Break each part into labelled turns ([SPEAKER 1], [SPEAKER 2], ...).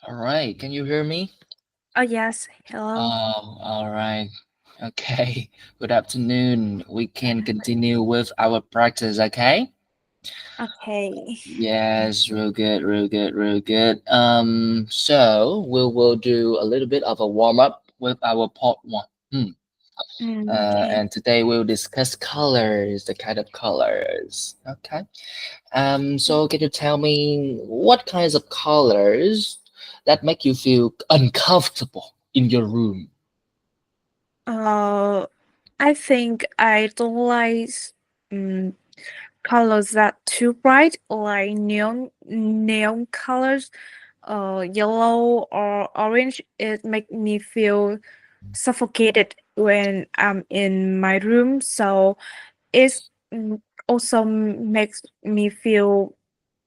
[SPEAKER 1] All right, can you hear me?
[SPEAKER 2] Oh, yes. Hello.
[SPEAKER 1] All right. Okay. Good afternoon. We can continue with our practice, okay?
[SPEAKER 2] Okay.
[SPEAKER 1] Yes, real good, real good, real good. So we will do a little bit of a warm up with our part one.
[SPEAKER 2] Okay.
[SPEAKER 1] And today we'll discuss colors, the kind of colors. Okay. So can you tell me what kinds of colors that make you feel uncomfortable in your room?
[SPEAKER 2] Uh, I think I don't like um, colors that too bright, like neon colors, yellow or orange. It make me feel suffocated when I'm in my room. So it also makes me feel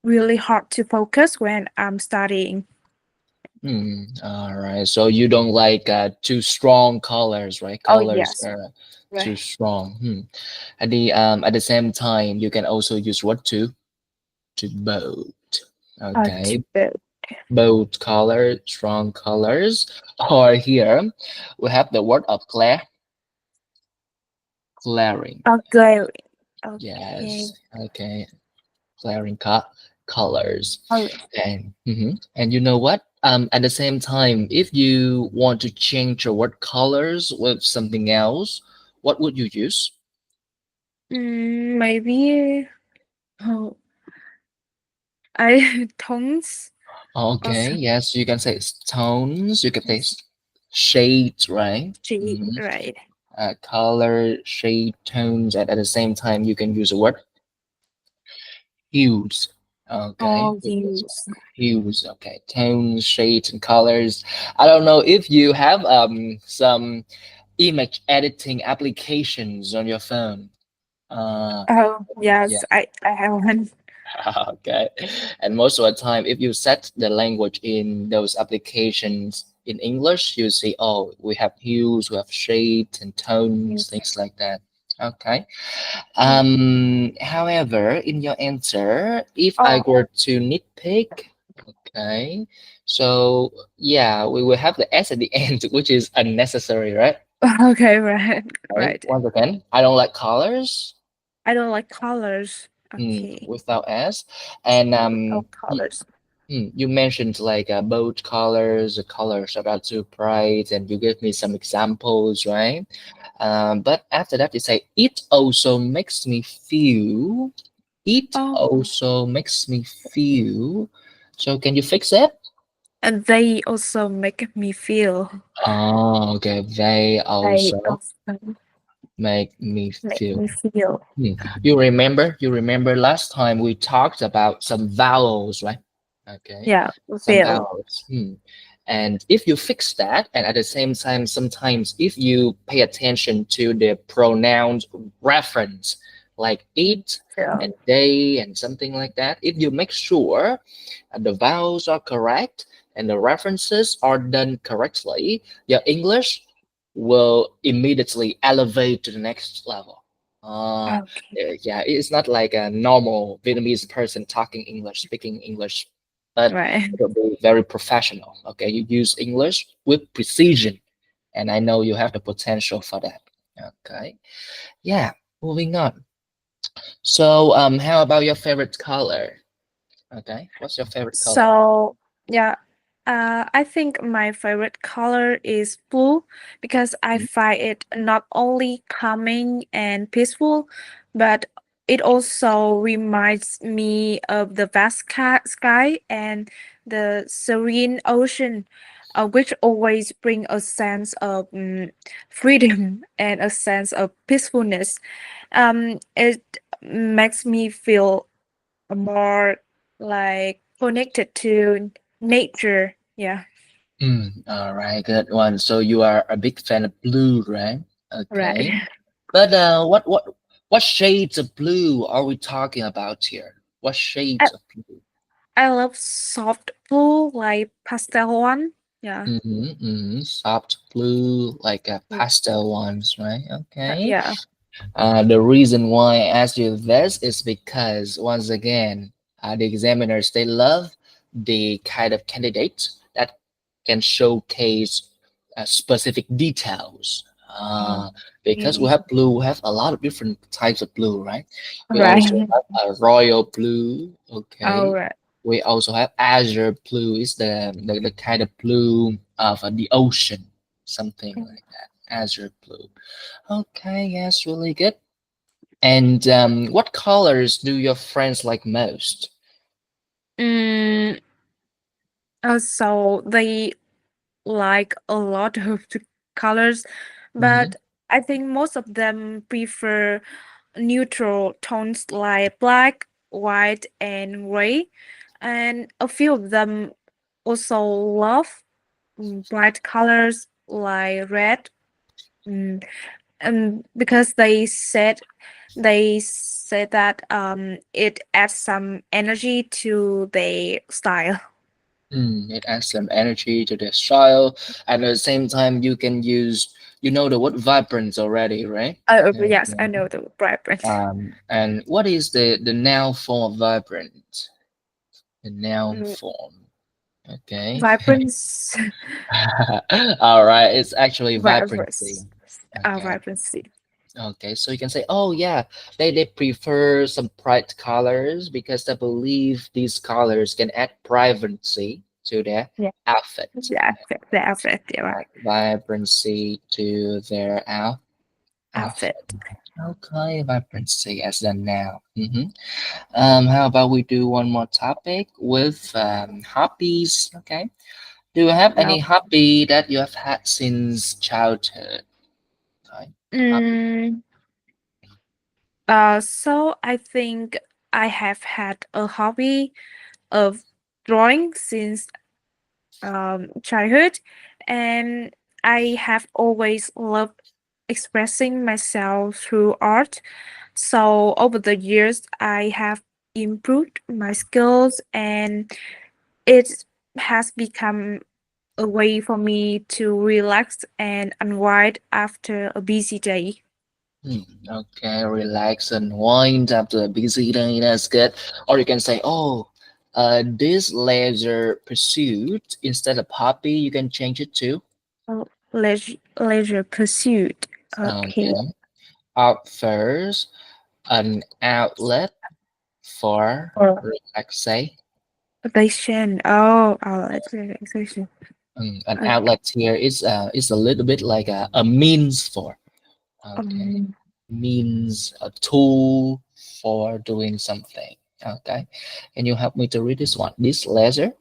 [SPEAKER 2] really hard to focus when I'm studying.
[SPEAKER 1] All right. So you don't like too strong colors, right?
[SPEAKER 2] Oh
[SPEAKER 1] Colors
[SPEAKER 2] yes,
[SPEAKER 1] are too
[SPEAKER 2] right.
[SPEAKER 1] strong. At the same time, you can also use what to bold.
[SPEAKER 2] To
[SPEAKER 1] Okay,
[SPEAKER 2] the
[SPEAKER 1] bold color, strong colors. Or here we have the word of glaring.
[SPEAKER 2] glaring.
[SPEAKER 1] Yes.
[SPEAKER 2] Okay.
[SPEAKER 1] Okay. Glaring colors.
[SPEAKER 2] Oh,
[SPEAKER 1] And you know what? At the same time, if you want to change your word colors with something else, what would you use?
[SPEAKER 2] maybe oh, I tones or
[SPEAKER 1] Okay,
[SPEAKER 2] some
[SPEAKER 1] yes, you can say tones, you can say shades, right?
[SPEAKER 2] shade, right?
[SPEAKER 1] Color, shade, tones, and at the same time, you can use the word hues. Okay,
[SPEAKER 2] All
[SPEAKER 1] with this
[SPEAKER 2] use.
[SPEAKER 1] one. Hues. Okay, tones, shades, and colors. I don't know if you have some image editing applications on your phone.
[SPEAKER 2] Oh
[SPEAKER 1] Yeah.
[SPEAKER 2] yes, I have one.
[SPEAKER 1] Okay. And most of the time, if you set the language in those applications in English, you see, oh, we have hues, we have shades and tones, things like that. Okay.
[SPEAKER 2] Mm.
[SPEAKER 1] However, in your answer, if I
[SPEAKER 2] Oh,
[SPEAKER 1] were to nitpick, okay, so yeah, we will have the S at the end, which is unnecessary, right?
[SPEAKER 2] okay, right,
[SPEAKER 1] Okay.
[SPEAKER 2] right.
[SPEAKER 1] Once again, I don't like colors.
[SPEAKER 2] I don't like colors. Okay.
[SPEAKER 1] Without S. And
[SPEAKER 2] Oh, colors.
[SPEAKER 1] you mentioned like bold colors, the colors are not too bright, and you gave me some examples, right? But after that, you say it also makes me feel. It
[SPEAKER 2] Oh,
[SPEAKER 1] also makes me feel. So can you fix it?
[SPEAKER 2] and they also make me feel.
[SPEAKER 1] Oh, okay. They
[SPEAKER 2] They
[SPEAKER 1] also
[SPEAKER 2] also
[SPEAKER 1] make me
[SPEAKER 2] make
[SPEAKER 1] feel.
[SPEAKER 2] me feel.
[SPEAKER 1] You remember? You remember last time we talked about some vowels, right? Okay,
[SPEAKER 2] Yeah,
[SPEAKER 1] some
[SPEAKER 2] feel.
[SPEAKER 1] vowels. And if you fix that, and at the same time, sometimes if you pay attention to the pronouns reference, like it and
[SPEAKER 2] Feel.
[SPEAKER 1] they and something like that, if you make sure the vowels are correct and the references are done correctly, your English will immediately elevate to the next level.
[SPEAKER 2] Okay.
[SPEAKER 1] Yeah, it's not like a normal Vietnamese person talking English, speaking English, but
[SPEAKER 2] Right.
[SPEAKER 1] it'll be very professional. Okay, you use English with precision, and I know you have the potential for that. Okay, yeah. Moving on. So, how about your favorite color? Okay, what's your favorite color?
[SPEAKER 2] So yeah, I think my favorite color is blue because I find it not only calming and peaceful, but it also reminds me of the vast sky and the serene ocean, which always bring a sense of freedom and a sense of peacefulness. It makes me feel more like connected to nature. Yeah,
[SPEAKER 1] All right, good one. So you are a big fan of blue, right?
[SPEAKER 2] right.
[SPEAKER 1] Okay. But what shades of blue are we talking about here? What
[SPEAKER 2] I,
[SPEAKER 1] shades of blue?
[SPEAKER 2] I love soft blue, like pastel one. Yeah,
[SPEAKER 1] Soft blue, like pastel ones, right? Okay.
[SPEAKER 2] yeah.
[SPEAKER 1] The reason why I asked you this is because once again, the examiners they love the kind of candidate that can showcase specific details. Because we
[SPEAKER 2] Okay.
[SPEAKER 1] have blue, we have a lot of different types of blue, right? We also
[SPEAKER 2] Right.
[SPEAKER 1] have a royal blue.
[SPEAKER 2] All
[SPEAKER 1] Okay.
[SPEAKER 2] right.
[SPEAKER 1] We also have azure blue. Is the kind of blue of the ocean, something like that. Azure blue. Okay, yes, really good. And what colors do your friends like most?
[SPEAKER 2] Mm, so they like a lot of the colors,
[SPEAKER 1] Mm-hmm.
[SPEAKER 2] but I think most of them prefer neutral tones like black, white, and gray, and a few of them also love bright colors like red, mm, because they said that it adds some energy to their style.
[SPEAKER 1] It adds some energy to the style, and at the same time, you can use, the word vibrance already, right?
[SPEAKER 2] Yes, I
[SPEAKER 1] Okay.
[SPEAKER 2] know the vibrant.
[SPEAKER 1] And what is the noun form of vibrant? The noun
[SPEAKER 2] Mm,
[SPEAKER 1] form. Okay.
[SPEAKER 2] Vibrance,
[SPEAKER 1] All right. It's actually vibrancy.
[SPEAKER 2] vibrance,
[SPEAKER 1] Okay.
[SPEAKER 2] vibrancy.
[SPEAKER 1] Okay. So you can say, oh yeah, they prefer some bright colors because they believe these colors can add vibrancy to their
[SPEAKER 2] Yeah,
[SPEAKER 1] outfit.
[SPEAKER 2] the outfit, yeah, right.
[SPEAKER 1] Vibrancy to their outfit.
[SPEAKER 2] Outfit.
[SPEAKER 1] Okay, vibrancy as the noun. How about we do one more topic with hobbies? Okay. Do you have any
[SPEAKER 2] Oh.
[SPEAKER 1] hobby that you have had since childhood? Okay. Hobby.
[SPEAKER 2] Mm, so I think I have had a hobby of drawing since childhood, and I have always loved expressing myself through art. So over the years, I have improved my skills, and it has become a way for me to relax and unwind after a busy day.
[SPEAKER 1] Okay, relax and wind after a busy day. That's good. Or you can say, oh, this leisure pursuit instead of hobby, you can change it to.
[SPEAKER 2] Oh, leisure pursuit. Okay.
[SPEAKER 1] Okay. Out first, an outlet for
[SPEAKER 2] Or
[SPEAKER 1] relaxation.
[SPEAKER 2] relaxation. Oh, relaxation.
[SPEAKER 1] An
[SPEAKER 2] Uh,
[SPEAKER 1] outlet here is a little bit like a means for. Okay.
[SPEAKER 2] um,
[SPEAKER 1] Means a tool for doing something. Okay. Can you help me to read this one? This leisure.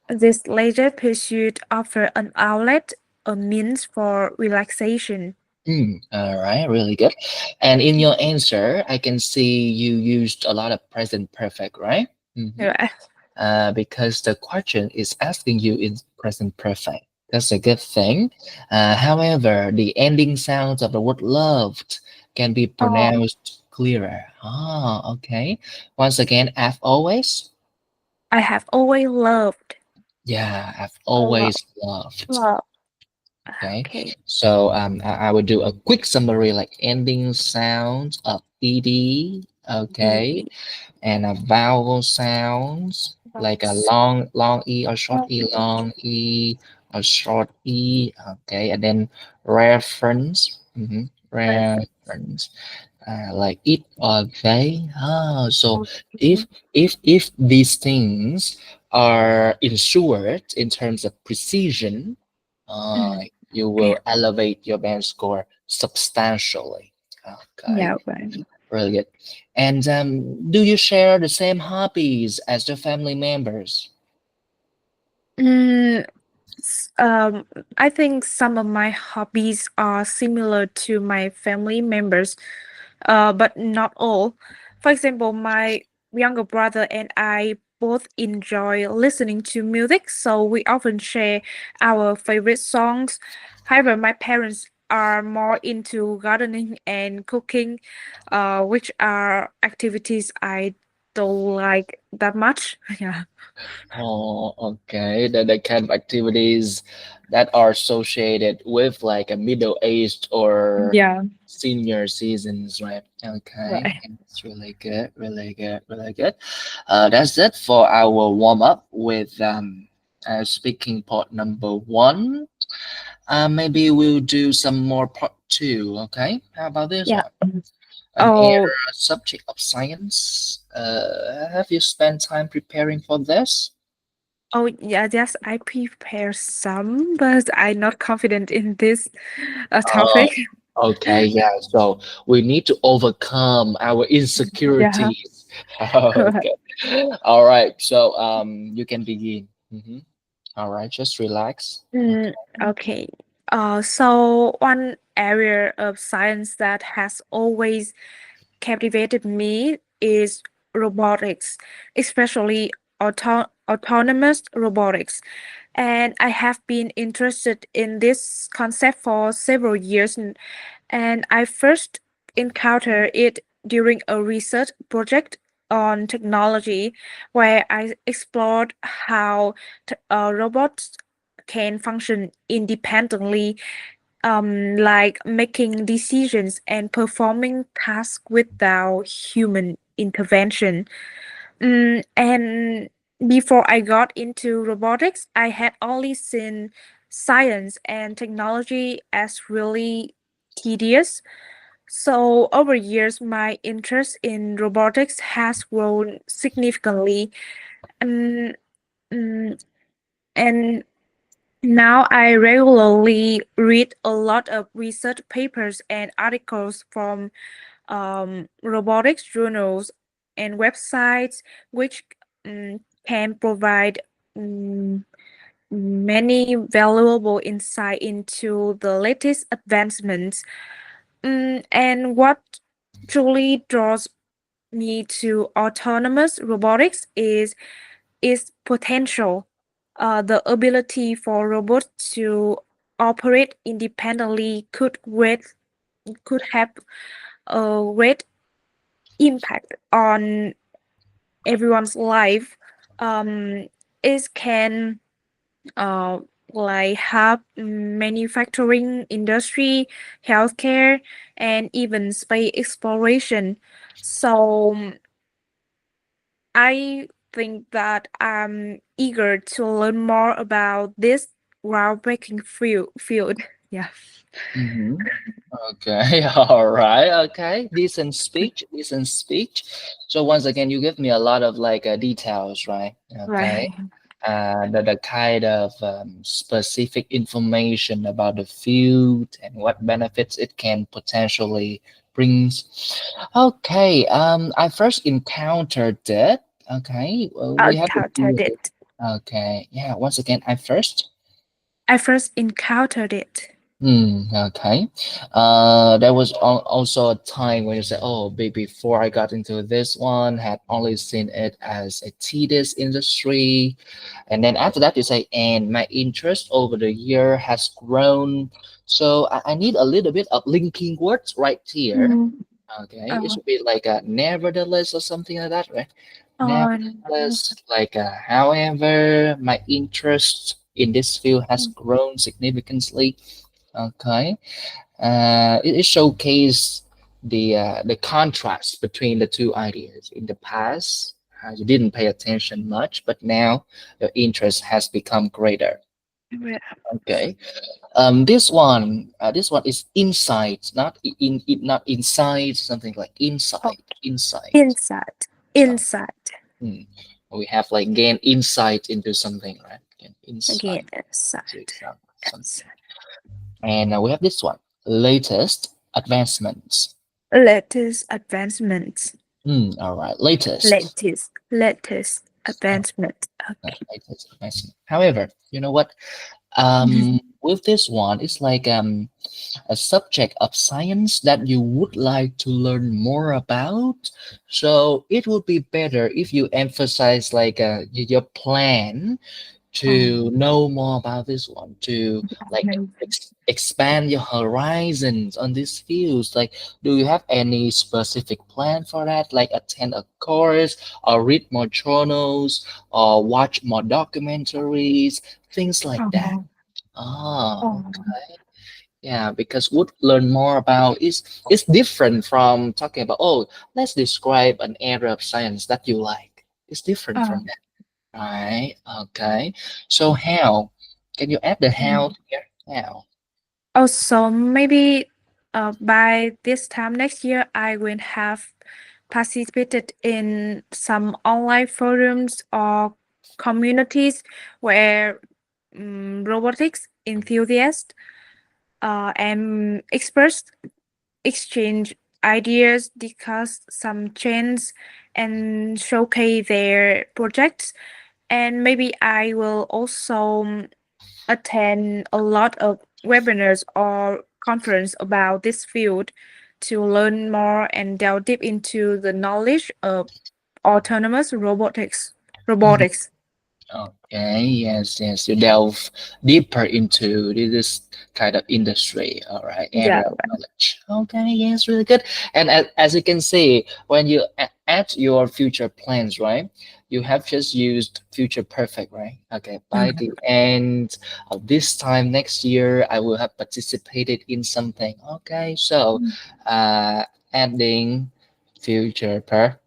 [SPEAKER 2] this leisure pursuit offer an outlet, a means for relaxation.
[SPEAKER 1] All right, really good. And in your answer, I can see you used a lot of present perfect, right? Mm-hmm.
[SPEAKER 2] Right.
[SPEAKER 1] Because the question is asking you in present perfect. That's a good thing. However, the ending sounds of the word loved can be
[SPEAKER 2] Oh,
[SPEAKER 1] pronounced clearer. Ah, okay. Once again, I've always.
[SPEAKER 2] I have always loved.
[SPEAKER 1] Yeah, I've
[SPEAKER 2] Love.
[SPEAKER 1] always loved.
[SPEAKER 2] Love.
[SPEAKER 1] Okay,
[SPEAKER 2] Okay.
[SPEAKER 1] so I would do a quick summary like ending sounds of ed, okay,
[SPEAKER 2] E.
[SPEAKER 1] and a vowel sounds like a
[SPEAKER 2] Loves.
[SPEAKER 1] long e or short e, long e or short e, okay, and then reference,
[SPEAKER 2] Reference.
[SPEAKER 1] reference, like it or they. So if
[SPEAKER 2] Okay.
[SPEAKER 1] if these things are ensured in terms of precision, uh,
[SPEAKER 2] Mm.
[SPEAKER 1] you
[SPEAKER 2] Yeah.
[SPEAKER 1] will elevate your band score substantially. Okay,
[SPEAKER 2] Yeah. Right.
[SPEAKER 1] really good. And do you share the same hobbies as your family members?
[SPEAKER 2] Mm, Um, I think some of my hobbies are similar to my family members, but not all. For example, my younger brother and I both enjoy listening to music, so we often share our favorite songs. However, my parents are more into gardening and cooking, which are activities I don't like that much. Yeah.
[SPEAKER 1] Oh, okay. The kind of activities that are associated with like a middle-aged or
[SPEAKER 2] Yeah.
[SPEAKER 1] senior seasons, right? Okay,
[SPEAKER 2] Right.
[SPEAKER 1] it's really good, really good, really good. That's it for our warm up with speaking part number one. Maybe we'll do some more part two. Okay, how about this
[SPEAKER 2] Yeah.
[SPEAKER 1] one? An
[SPEAKER 2] Oh,
[SPEAKER 1] era subject of science. Have you spent time preparing for this?
[SPEAKER 2] oh yeah, yes, I prepare some, but I'm not confident in this
[SPEAKER 1] Oh,
[SPEAKER 2] topic.
[SPEAKER 1] okay, yeah. So we need to overcome our
[SPEAKER 2] Yeah.
[SPEAKER 1] insecurities. Okay. All right. So you can begin. All right, just relax.
[SPEAKER 2] Mm,
[SPEAKER 1] Okay.
[SPEAKER 2] okay. So one area of science that has always captivated me is robotics, especially autonomous robotics. And I have been interested in this concept for several years, and I first encountered it during a research project on technology where I explored how robots can function independently, like making decisions and performing tasks without human intervention. And before I got into robotics, I had only seen science and technology as really tedious. So, over years, my interest in robotics has grown significantly. And, mm, and now I regularly read a lot of research papers and articles from robotics journals and websites, which can provide um, many valuable insight into the latest advancements. And what truly draws me to autonomous robotics is its potential, the ability for robots to operate independently could have a great impact on everyone's life. It can uh like help manufacturing industry, healthcare, and even space exploration. So I think that I'm eager to learn more about this groundbreaking field. Yeah.
[SPEAKER 1] Mm-hmm. Okay, all right, okay. Decent speech, decent speech. So once again, you give me a lot of like details, right? Okay.
[SPEAKER 2] Right.
[SPEAKER 1] The kind of specific information about the field and what benefits it can potentially brings. Okay, I first encountered it. Okay, well, we have to do
[SPEAKER 2] Encountered
[SPEAKER 1] it.
[SPEAKER 2] it.
[SPEAKER 1] Okay, yeah. Once again, I first.
[SPEAKER 2] I first encountered it.
[SPEAKER 1] Okay. There was also a time when you said, "Oh, before I got into this one, had only seen it as a tedious industry," and then after that, you say, "And my interest over the year has grown." So I need a little bit of linking words right here.
[SPEAKER 2] Mm.
[SPEAKER 1] Okay, it
[SPEAKER 2] Uh,
[SPEAKER 1] should be like a nevertheless or something like that, right?
[SPEAKER 2] on.
[SPEAKER 1] Nevertheless, like however, my interest in this field has grown significantly. Okay, it showcased the contrast between the two ideas. In the past, you didn't pay attention much, but now your interest has become greater. Okay, this one is insight, not not inside, something like
[SPEAKER 2] Oh,
[SPEAKER 1] insight, insight.
[SPEAKER 2] inside.
[SPEAKER 1] Uh,
[SPEAKER 2] Inside.
[SPEAKER 1] hmm. We have like gain insight into something, right? Gain
[SPEAKER 2] Again,
[SPEAKER 1] insight to
[SPEAKER 2] inside.
[SPEAKER 1] something.
[SPEAKER 2] Inside.
[SPEAKER 1] And we have this one, latest advancements.
[SPEAKER 2] Latest advancements.
[SPEAKER 1] All right, latest.
[SPEAKER 2] Latest
[SPEAKER 1] Uh,
[SPEAKER 2] advancement. Okay.
[SPEAKER 1] latest advancement. However, you know what? With this one, it's like a subject of science that you would like to learn more about. So it would be better if you emphasize like your plan to know more about this one, to like expand your horizons on these fields. Like, do you have any specific plan for that? Like attend a course or read more journals or watch more documentaries, things like that.
[SPEAKER 2] Oh,
[SPEAKER 1] Ah,
[SPEAKER 2] oh,
[SPEAKER 1] okay. Yeah, because would learn more about is different from talking about, oh, let's describe an area of science that you like. It's different
[SPEAKER 2] oh,
[SPEAKER 1] from that. Right. Okay. So how? Can you add the how
[SPEAKER 2] Mm.
[SPEAKER 1] here? How?
[SPEAKER 2] Also, maybe by this time next year, I will have participated in some online forums or communities where robotics enthusiasts and experts exchange ideas, discuss some trends, and showcase their projects. And maybe I will also attend a lot of webinars or conference about this field to learn more and delve deep into the knowledge of autonomous robotics. Robotics.
[SPEAKER 1] Okay, yes, yes. You delve deeper into this kind of industry, all right,
[SPEAKER 2] Yeah.
[SPEAKER 1] area of knowledge. Okay, yes, really good. And as you can see, when you add your future plans, right, you have just used future perfect, right? Okay, by
[SPEAKER 2] Mhm.
[SPEAKER 1] the end of this time next year, I will have participated in something. Okay, so uh, adding future perfect.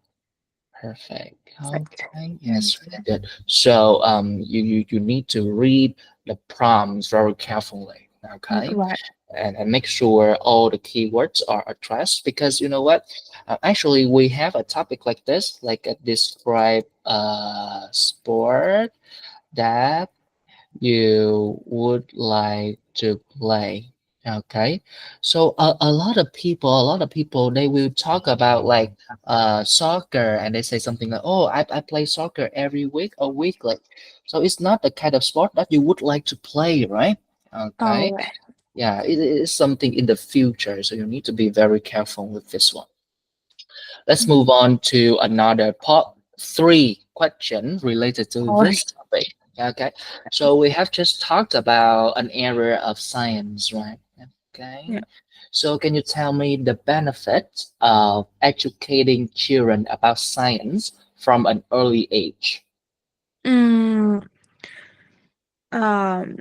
[SPEAKER 2] Perfect.
[SPEAKER 1] Okay, yes, really
[SPEAKER 2] Mhm.
[SPEAKER 1] good. So you need to read the prompts very carefully. Okay,
[SPEAKER 2] Right.
[SPEAKER 1] and make sure all the keywords are addressed because you know what? Actually, we have a topic like this, like describe sport that you would like to play. Okay, so a lot of people they will talk about like soccer and they say something like, oh, I play soccer every week or weekly. So it's not the kind of sport that you would like to play, right?
[SPEAKER 2] All
[SPEAKER 1] Okay,
[SPEAKER 2] right.
[SPEAKER 1] yeah, it is something in the future, so you need to be very careful with this one. Let's move on to another part three question related to
[SPEAKER 2] All right.
[SPEAKER 1] this topic. Okay, so we have just talked about an area of science, right?
[SPEAKER 2] Yeah.
[SPEAKER 1] Okay, so can you tell me the benefits of educating children about science from an early age?
[SPEAKER 2] Mm, um,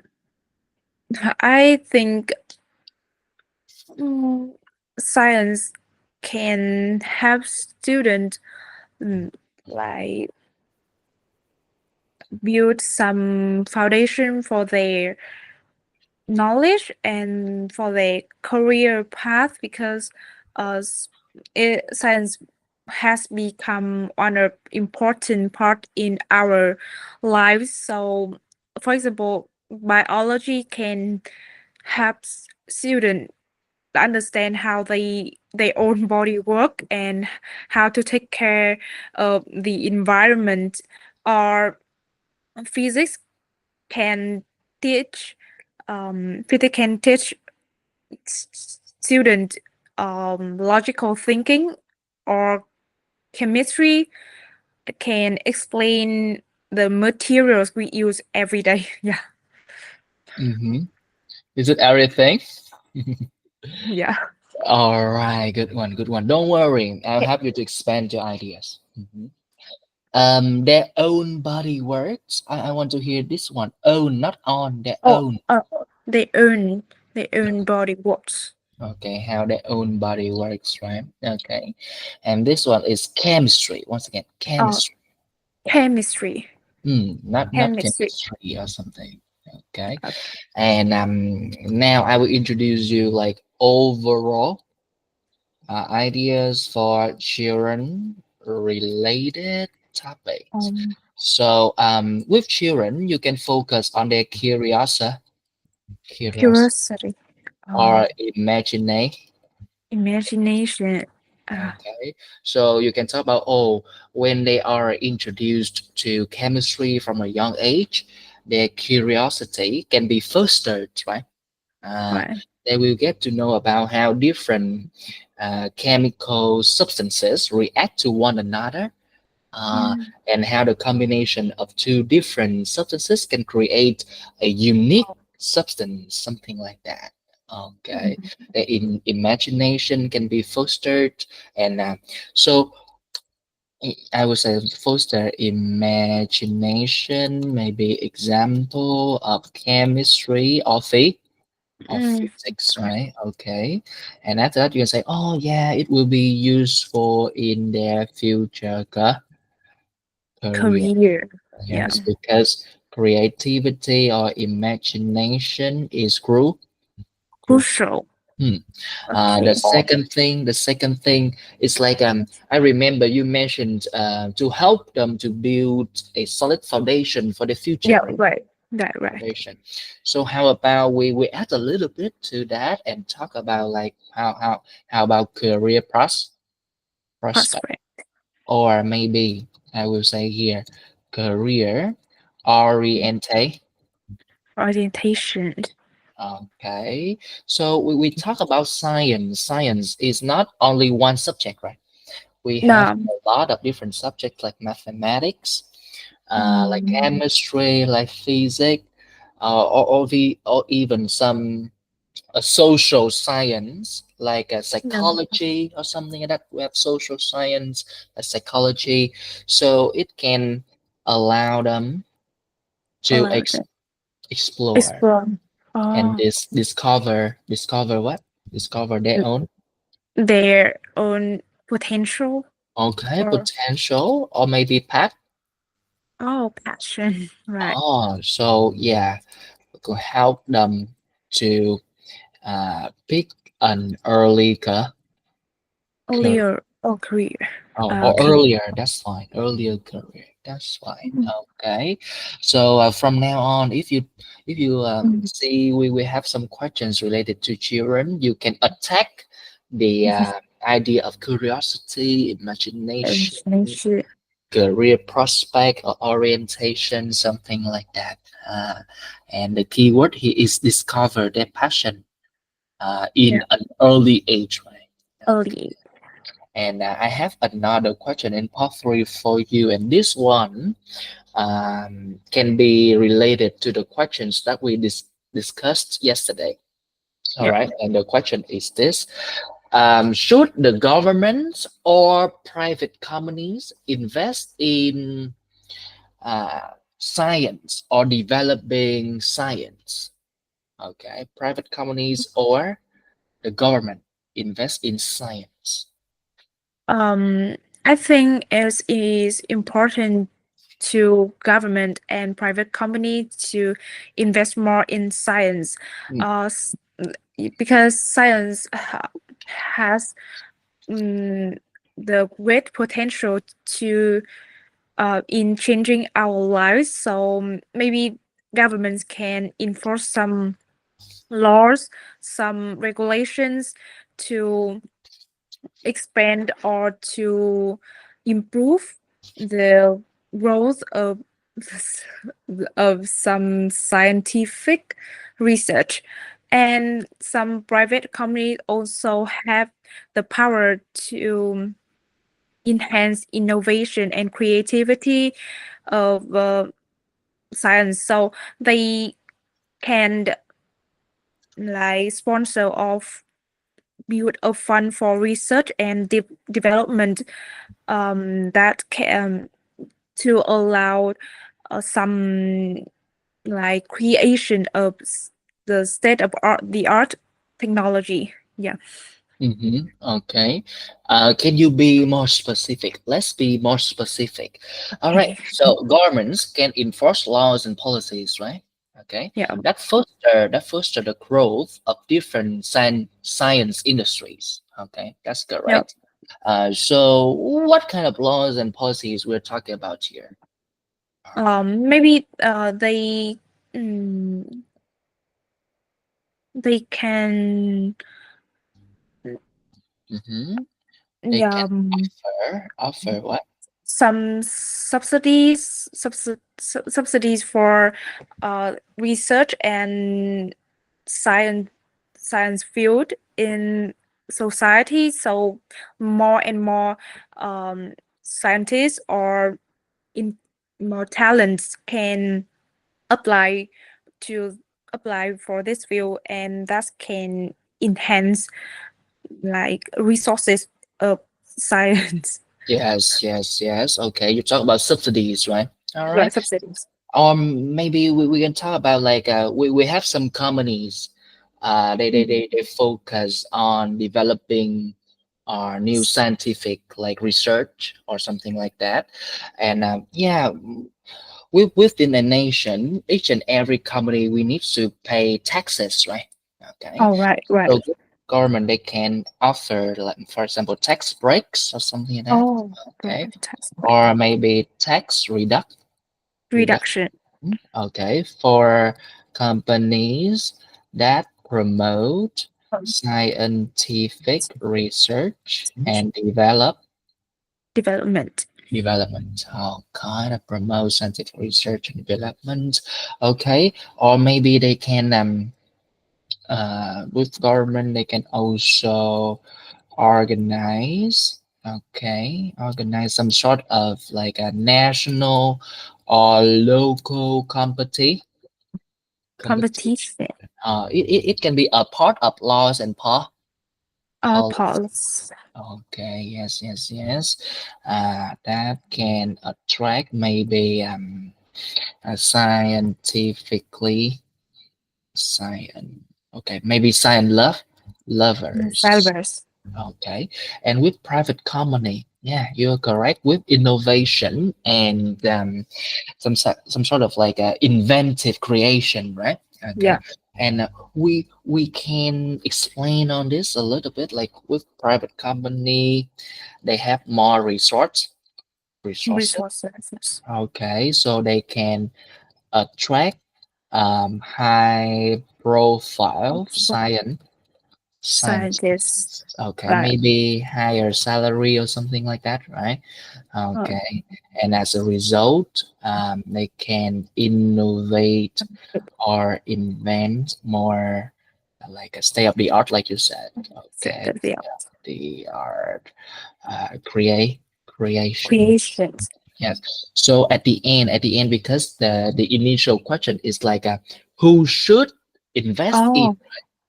[SPEAKER 2] I think mm, science can help students mm, like build some foundation for their knowledge and for their career path because science has become one of important part in our lives. So for example, biology can help students understand how their own body work and how to take care of the environment, or physics can teach physics can teach student logical thinking, or chemistry can explain the materials we use every day. Yeah.
[SPEAKER 1] Mm-hmm. Is it everything?
[SPEAKER 2] Yeah.
[SPEAKER 1] All right, good one, good one. Don't worry, I'll help you to expand your ideas. Mhm. Their own body works. I want to hear this one. Own, not on, their
[SPEAKER 2] Oh,
[SPEAKER 1] own.
[SPEAKER 2] they earn their own body works.
[SPEAKER 1] Okay, how their own body works, right? Okay. And this one is chemistry. Once again,
[SPEAKER 2] uh
[SPEAKER 1] chemistry.
[SPEAKER 2] chemistry.
[SPEAKER 1] Not
[SPEAKER 2] Chemistry.
[SPEAKER 1] chemistry or something. Okay.
[SPEAKER 2] Okay.
[SPEAKER 1] And now I will introduce you like overall ideas for children related topics.
[SPEAKER 2] um
[SPEAKER 1] So with children, you can focus on their curiosity
[SPEAKER 2] Curiosity.
[SPEAKER 1] or imagination.
[SPEAKER 2] Imagination. uh,
[SPEAKER 1] Okay, so you can talk about oh, when they are introduced to chemistry from a young age, their curiosity can be fostered, right? Uh,
[SPEAKER 2] right.
[SPEAKER 1] they will get to know about how different chemical substances react to one another, uh,
[SPEAKER 2] Mm.
[SPEAKER 1] and how the combination of two different substances can create a unique substance, something like that. Okay, the imagination can be fostered, and so I would say foster imagination, maybe example of chemistry of
[SPEAKER 2] Mm.
[SPEAKER 1] physics, right? Okay, and after that you can say, oh yeah, it will be useful in their future career.
[SPEAKER 2] Career. Yeah,
[SPEAKER 1] Yes, because creativity or imagination is crucial.
[SPEAKER 2] crucial.
[SPEAKER 1] Hmm.
[SPEAKER 2] Okay.
[SPEAKER 1] The second thing is like I remember you mentioned to help them to build a solid foundation for the future,
[SPEAKER 2] Yeah,
[SPEAKER 1] right?
[SPEAKER 2] right. Right.
[SPEAKER 1] Foundation. So how about we add a little bit to that and talk about like how about career prospect,
[SPEAKER 2] Prospect.
[SPEAKER 1] or maybe I will say here career orientate.
[SPEAKER 2] Orientation.
[SPEAKER 1] Okay, so we talk about science. Science is not only one subject, right? We have
[SPEAKER 2] No.
[SPEAKER 1] a lot of different subjects like mathematics, like
[SPEAKER 2] Mm,
[SPEAKER 1] chemistry, like physics, or even some social science like
[SPEAKER 2] no.
[SPEAKER 1] psychology or something like that. We have social science, psychology, so it can allow them to
[SPEAKER 2] Allowed.
[SPEAKER 1] explore
[SPEAKER 2] Explore.
[SPEAKER 1] and
[SPEAKER 2] Oh,
[SPEAKER 1] discover what? Discover their own
[SPEAKER 2] their own potential
[SPEAKER 1] okay
[SPEAKER 2] or
[SPEAKER 1] potential or maybe path.
[SPEAKER 2] passion. Right.
[SPEAKER 1] Oh, so yeah, we could help them to pick an early career.
[SPEAKER 2] Earlier or career.
[SPEAKER 1] Oh, or
[SPEAKER 2] Okay.
[SPEAKER 1] earlier, that's fine. Earlier career, that's fine. Okay. So from now on, if you
[SPEAKER 2] Mm.
[SPEAKER 1] see we have some questions related to children, you can attack the idea of curiosity, imagination,
[SPEAKER 2] Relationship.
[SPEAKER 1] career prospect, or orientation, something like that. And the keyword here is discover their passion
[SPEAKER 2] Yeah.
[SPEAKER 1] in an early age, right?
[SPEAKER 2] Early.
[SPEAKER 1] And I have another question in part three for you, and this one can be related to the questions that we discussed yesterday. All
[SPEAKER 2] Yeah.
[SPEAKER 1] right, and the question is this: should the government or private companies invest in science or developing science? Okay, private companies or the government invest in science.
[SPEAKER 2] Um, I think it is important to government and private company to invest more in science,
[SPEAKER 1] Mm,
[SPEAKER 2] because science has mm, the great potential to in changing our lives. So maybe governments can enforce some laws, some regulations to expand or to improve the growth of some scientific research. And some private companies also have the power to enhance innovation and creativity of science. So they can like sponsor of build a fund for research and development that can to allow some like creation of the state of art the art technology. Yeah.
[SPEAKER 1] mm-hmm. Okay. Can you be more specific? Let's be more specific. All right.
[SPEAKER 2] Okay.
[SPEAKER 1] So governments can enforce laws and policies, right? Okay.
[SPEAKER 2] Yeah.
[SPEAKER 1] That foster the growth of different science industries. Okay, that's
[SPEAKER 2] Yeah.
[SPEAKER 1] correct. So what kind of laws and policies we're talking about here?
[SPEAKER 2] Maybe mm, they can
[SPEAKER 1] Mm-hmm. They
[SPEAKER 2] yeah
[SPEAKER 1] can offer what?
[SPEAKER 2] some subsidies for research and science science field in society, so more and more scientists or in more talents can apply to apply for this field, and that can enhance like resources of science.
[SPEAKER 1] Yes, yes, yes. Okay, you talk about subsidies, right? All
[SPEAKER 2] Yeah,
[SPEAKER 1] right.
[SPEAKER 2] subsidies.
[SPEAKER 1] Maybe we can talk about like we have some companies they focus on developing new scientific like research or something like that, and yeah, within a nation, each and every company we need to pay taxes, right? Okay.
[SPEAKER 2] Oh, right,
[SPEAKER 1] So
[SPEAKER 2] right.
[SPEAKER 1] the government they can offer, like for example, tax breaks or something like that.
[SPEAKER 2] Oh,
[SPEAKER 1] Okay.
[SPEAKER 2] right. Tax break.
[SPEAKER 1] Or maybe tax reduction.
[SPEAKER 2] Reduction.
[SPEAKER 1] Okay. For companies that promote scientific research and
[SPEAKER 2] Development.
[SPEAKER 1] development. Oh, kind of promote scientific research and development. Okay. Or maybe they can with government they can also organize some sort of like a national or local competition.
[SPEAKER 2] Competition.
[SPEAKER 1] It can be a part of laws and policy.
[SPEAKER 2] Pulse.
[SPEAKER 1] Okay, yes. That can attract maybe scientifically science. Okay, maybe lovers.
[SPEAKER 2] Fibers.
[SPEAKER 1] Okay, and with private company, yeah, you're correct. With innovation and some sort of like inventive creation, right? Okay,
[SPEAKER 2] Yeah.
[SPEAKER 1] and we can explain on this a little bit. Like with private company, they have more resources.
[SPEAKER 2] Resources.
[SPEAKER 1] Okay, so they can attract high profile
[SPEAKER 2] Scientists.
[SPEAKER 1] scientists. Okay,
[SPEAKER 2] Right.
[SPEAKER 1] maybe higher salary or something like that, right?
[SPEAKER 2] Oh,
[SPEAKER 1] Okay, and as a result, they can innovate or invent more like a state of the art, like you said. Okay,
[SPEAKER 2] yeah.
[SPEAKER 1] the art creation.
[SPEAKER 2] Creations.
[SPEAKER 1] Yes. So at the end, because the initial question is like who should invest in,
[SPEAKER 2] Oh,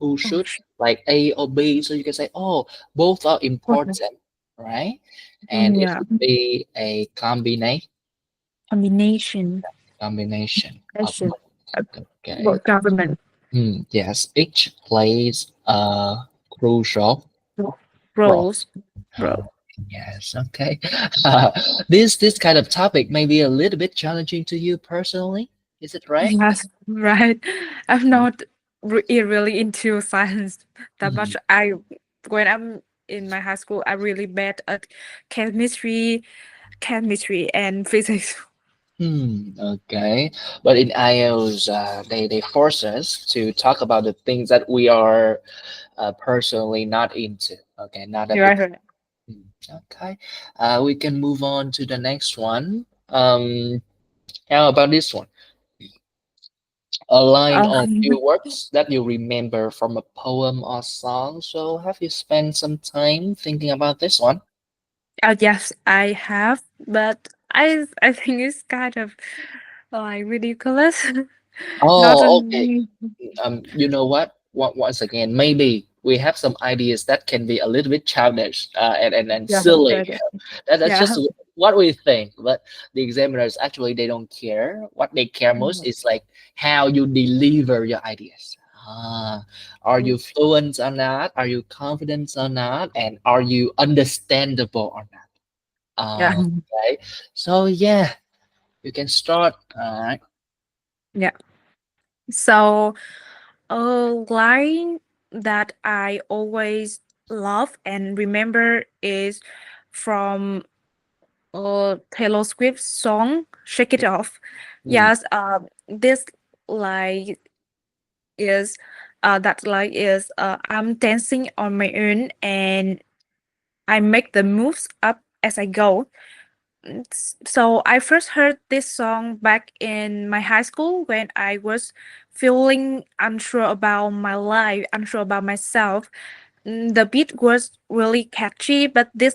[SPEAKER 1] who
[SPEAKER 2] oh,
[SPEAKER 1] should like A or B. So you can say, oh, both are
[SPEAKER 2] okay.
[SPEAKER 1] important, right? And it
[SPEAKER 2] Yeah.
[SPEAKER 1] should be a
[SPEAKER 2] Combination.
[SPEAKER 1] combination of
[SPEAKER 2] Action.
[SPEAKER 1] both. Okay.
[SPEAKER 2] What government
[SPEAKER 1] Yes, each plays a crucial role.
[SPEAKER 2] roles, bro.
[SPEAKER 1] Oh, yes. Okay. Uh, this kind of topic may be a little bit challenging to you personally. Is it right?
[SPEAKER 2] Yes, right. I'm not really into science that
[SPEAKER 1] Mhm.
[SPEAKER 2] much. When I'm in my high school, I really bad at chemistry, and physics.
[SPEAKER 1] Okay. But in IELTS, they force us to talk about the things that we are personally not into. Okay, not that
[SPEAKER 2] You're
[SPEAKER 1] we.
[SPEAKER 2] right. Right.
[SPEAKER 1] Hmm, okay. We can move on to the next one. How about this one? A line or few words that you remember from a poem or song. So have you spent some time thinking about this one?
[SPEAKER 2] Yes, I have, but I think it's kind of like ridiculous. Not
[SPEAKER 1] Oh, okay.
[SPEAKER 2] only.
[SPEAKER 1] You know what? Once again, maybe we have some ideas that can be a little bit childish and
[SPEAKER 2] Yeah,
[SPEAKER 1] silly.
[SPEAKER 2] right.
[SPEAKER 1] That's
[SPEAKER 2] Yeah.
[SPEAKER 1] just what we think. But the examiners actually they don't care. What they care most
[SPEAKER 2] Mhm.
[SPEAKER 1] is like how you deliver your ideas. Are you fluent or not? Are you confident or not? And are you understandable or not?
[SPEAKER 2] Yeah.
[SPEAKER 1] Okay. So yeah, you can start. All right.
[SPEAKER 2] Yeah. So a line that I always love and remember is from Taylor Swift's song "Shake It Off."
[SPEAKER 1] Mm,
[SPEAKER 2] Yes, this line is I'm dancing on my own and I make the moves up as I go. So I first heard this song back in my high school when I was feeling unsure about my life, unsure about myself. The beat was really catchy, but this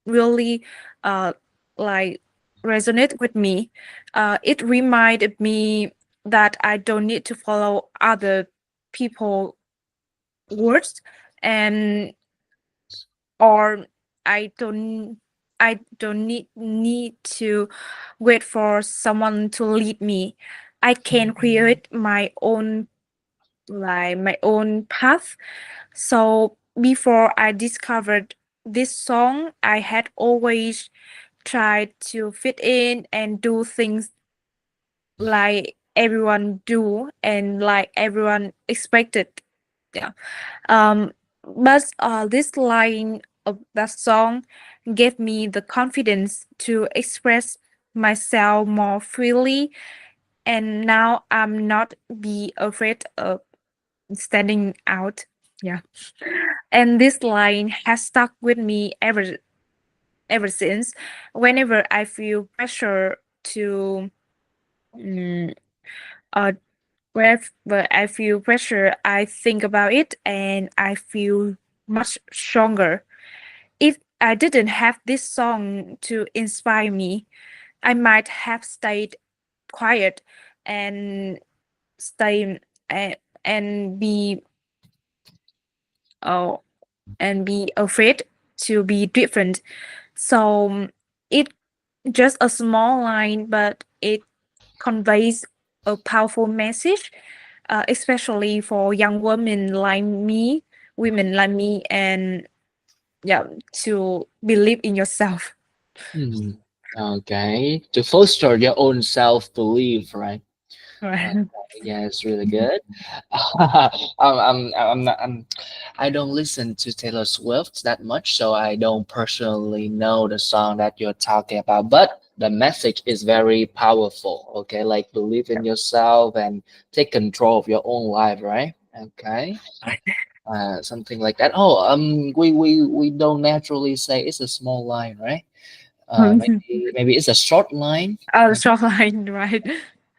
[SPEAKER 2] really uh like resonate with me. It reminded me that I don't need to follow other people words, and or I don't need to wait for someone to lead me. I can create my own my own path. So before I discovered this song, I had always tried to fit in and do things like everyone do and like everyone expected. Yeah. Um, but this line of that song gave me the confidence to express myself more freely, and now I'm not be afraid of standing out. Yeah. And this line has stuck with me ever since. Whenever I feel pressure to mm, uh where I feel pressure, I think about it and I feel much stronger. If I didn't have this song to inspire me, I might have stayed quiet and stay and, and be oh and be afraid to be different. So it just a small line, but it conveys a powerful message, especially for young women like me, and yeah, to believe in yourself.
[SPEAKER 1] Hmm. Okay, to foster your own self-belief, right?
[SPEAKER 2] Right.
[SPEAKER 1] Okay, yeah, it's really good. I'm not, I don't listen to Taylor Swift that much, so I don't personally know the song that you're talking about. But the message is very powerful. Okay, like believe in yourself and take control of your own life, right? Okay, something like that. Oh, we don't naturally say it's a small line, right? Maybe it's a short line.
[SPEAKER 2] Oh, short line, right?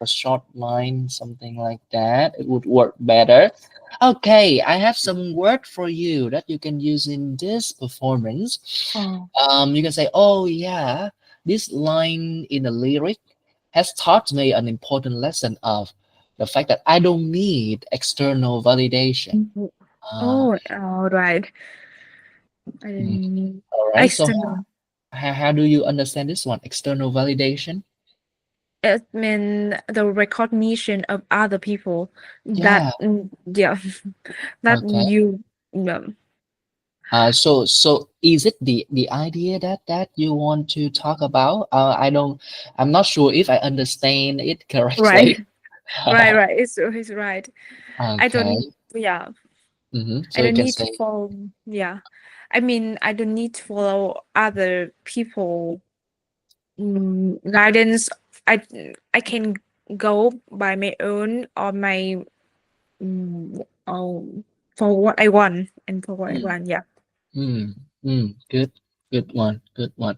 [SPEAKER 1] A short line, something like that. It would work better. Okay, I have some word for you that you can use in this performance.
[SPEAKER 2] Oh.
[SPEAKER 1] You can say, "Oh yeah, this line in the lyric has taught me an important lesson of the fact that I don't need external validation."
[SPEAKER 2] Mhm.
[SPEAKER 1] Uh,
[SPEAKER 2] Oh, all right. I
[SPEAKER 1] hmm,
[SPEAKER 2] didn't need
[SPEAKER 1] all right. So
[SPEAKER 2] external.
[SPEAKER 1] how do you understand this one? External validation?
[SPEAKER 2] It mean the recognition of other people that
[SPEAKER 1] Yeah.
[SPEAKER 2] yeah, that
[SPEAKER 1] Okay.
[SPEAKER 2] you um,
[SPEAKER 1] So is it the idea that you want to talk about? I'm not sure if I understand it
[SPEAKER 2] right.
[SPEAKER 1] correctly.
[SPEAKER 2] Right. It's right. I
[SPEAKER 1] Okay.
[SPEAKER 2] don't yeah. I
[SPEAKER 1] So you
[SPEAKER 2] don't
[SPEAKER 1] can
[SPEAKER 2] need to
[SPEAKER 1] say,
[SPEAKER 2] follow yeah. I mean I don't need to follow other people guidance. I I can go by my own or my for what I want and for what I
[SPEAKER 1] mm,
[SPEAKER 2] want. Yeah.
[SPEAKER 1] mm, good, good one, good one.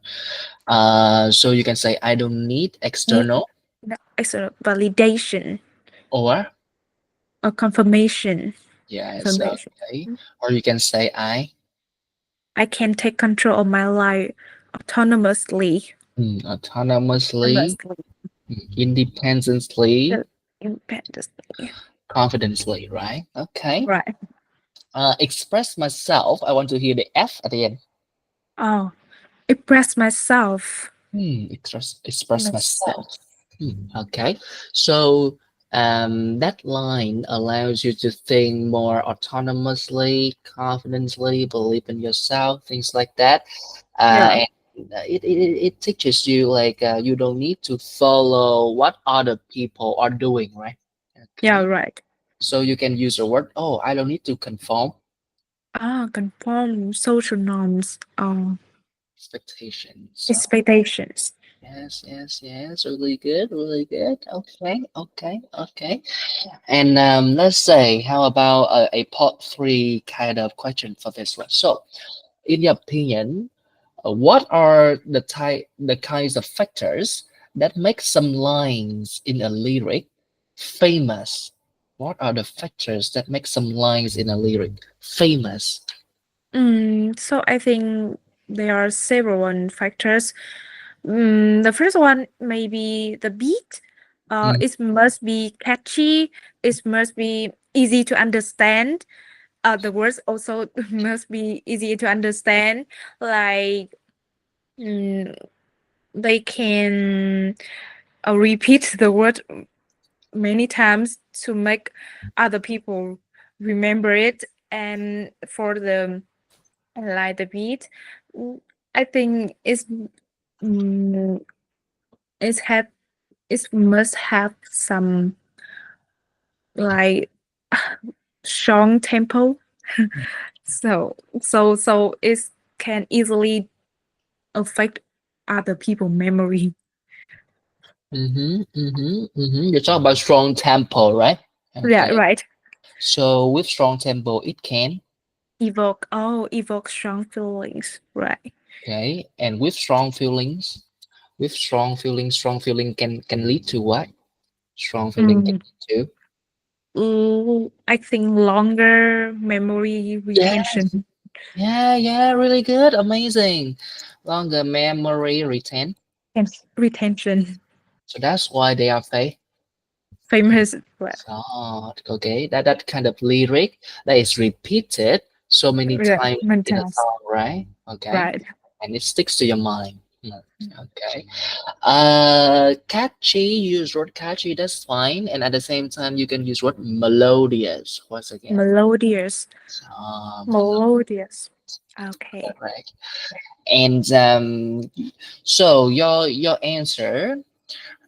[SPEAKER 1] So you can say, I don't need
[SPEAKER 2] Need
[SPEAKER 1] external
[SPEAKER 2] external validation
[SPEAKER 1] or
[SPEAKER 2] or confirmation.
[SPEAKER 1] yes,
[SPEAKER 2] Confirmation.
[SPEAKER 1] okay. Or you can say,
[SPEAKER 2] I can take control of my life autonomously.
[SPEAKER 1] autonomously,
[SPEAKER 2] Autonomously.
[SPEAKER 1] independently,
[SPEAKER 2] Independently.
[SPEAKER 1] confidently, right? Okay.
[SPEAKER 2] Right.
[SPEAKER 1] Express myself. I want to hear the F at the end.
[SPEAKER 2] Oh, express myself.
[SPEAKER 1] Express
[SPEAKER 2] Myself.
[SPEAKER 1] myself. Okay, so that line allows you to think more autonomously, confidently, believe in yourself, things like that.
[SPEAKER 2] Yeah.
[SPEAKER 1] It teaches you like you don't need to follow what other people are doing, right?
[SPEAKER 2] Yeah.
[SPEAKER 1] Okay,
[SPEAKER 2] Right.
[SPEAKER 1] so you can use the word, oh, I don't need to conform
[SPEAKER 2] Ah, conform social norms.
[SPEAKER 1] expectations.
[SPEAKER 2] Expectations.
[SPEAKER 1] Yes, yes, yes. Really good, really good. Okay, okay, okay. And let's say, how about a part three kind of question for this one? So, in your opinion, what are the kinds of factors that make some lines in a lyric famous? What are the factors that make some lines in a lyric famous?
[SPEAKER 2] So I think there are several factors. The first one may be the beat.
[SPEAKER 1] Mm,
[SPEAKER 2] It must be catchy. It must be easy to understand. The words also must be easy to understand. Like mm, they can repeat the word many times to make other people remember it. And for the like the beat, mm, I think mm, it's have it must have some like strong tempo. So it can easily affect other people memory.
[SPEAKER 1] You talk about strong tempo, right?
[SPEAKER 2] Yeah,
[SPEAKER 1] Okay.
[SPEAKER 2] right.
[SPEAKER 1] So with strong tempo, it can.
[SPEAKER 2] Evoke strong feelings. Right.
[SPEAKER 1] Okay. And strong feeling can lead to what? Strong feeling can
[SPEAKER 2] Mm.
[SPEAKER 1] lead to.
[SPEAKER 2] I think longer memory
[SPEAKER 1] Yes.
[SPEAKER 2] retention
[SPEAKER 1] Yeah, really good. Amazing. Longer memory retain.
[SPEAKER 2] and retention.
[SPEAKER 1] So that's why they are
[SPEAKER 2] Famous. Right.
[SPEAKER 1] so, okay, that kind of lyric that is repeated so many
[SPEAKER 2] Yeah,
[SPEAKER 1] times in a
[SPEAKER 2] maintenance.
[SPEAKER 1] song, right? Okay,
[SPEAKER 2] Right.
[SPEAKER 1] and it sticks to your mind. Okay. Catchy. Use word catchy. That's fine. And at the same time, you can use word melodious once again.
[SPEAKER 2] Melodious.
[SPEAKER 1] Melodious,
[SPEAKER 2] Melodious. Okay.
[SPEAKER 1] right? And so your answer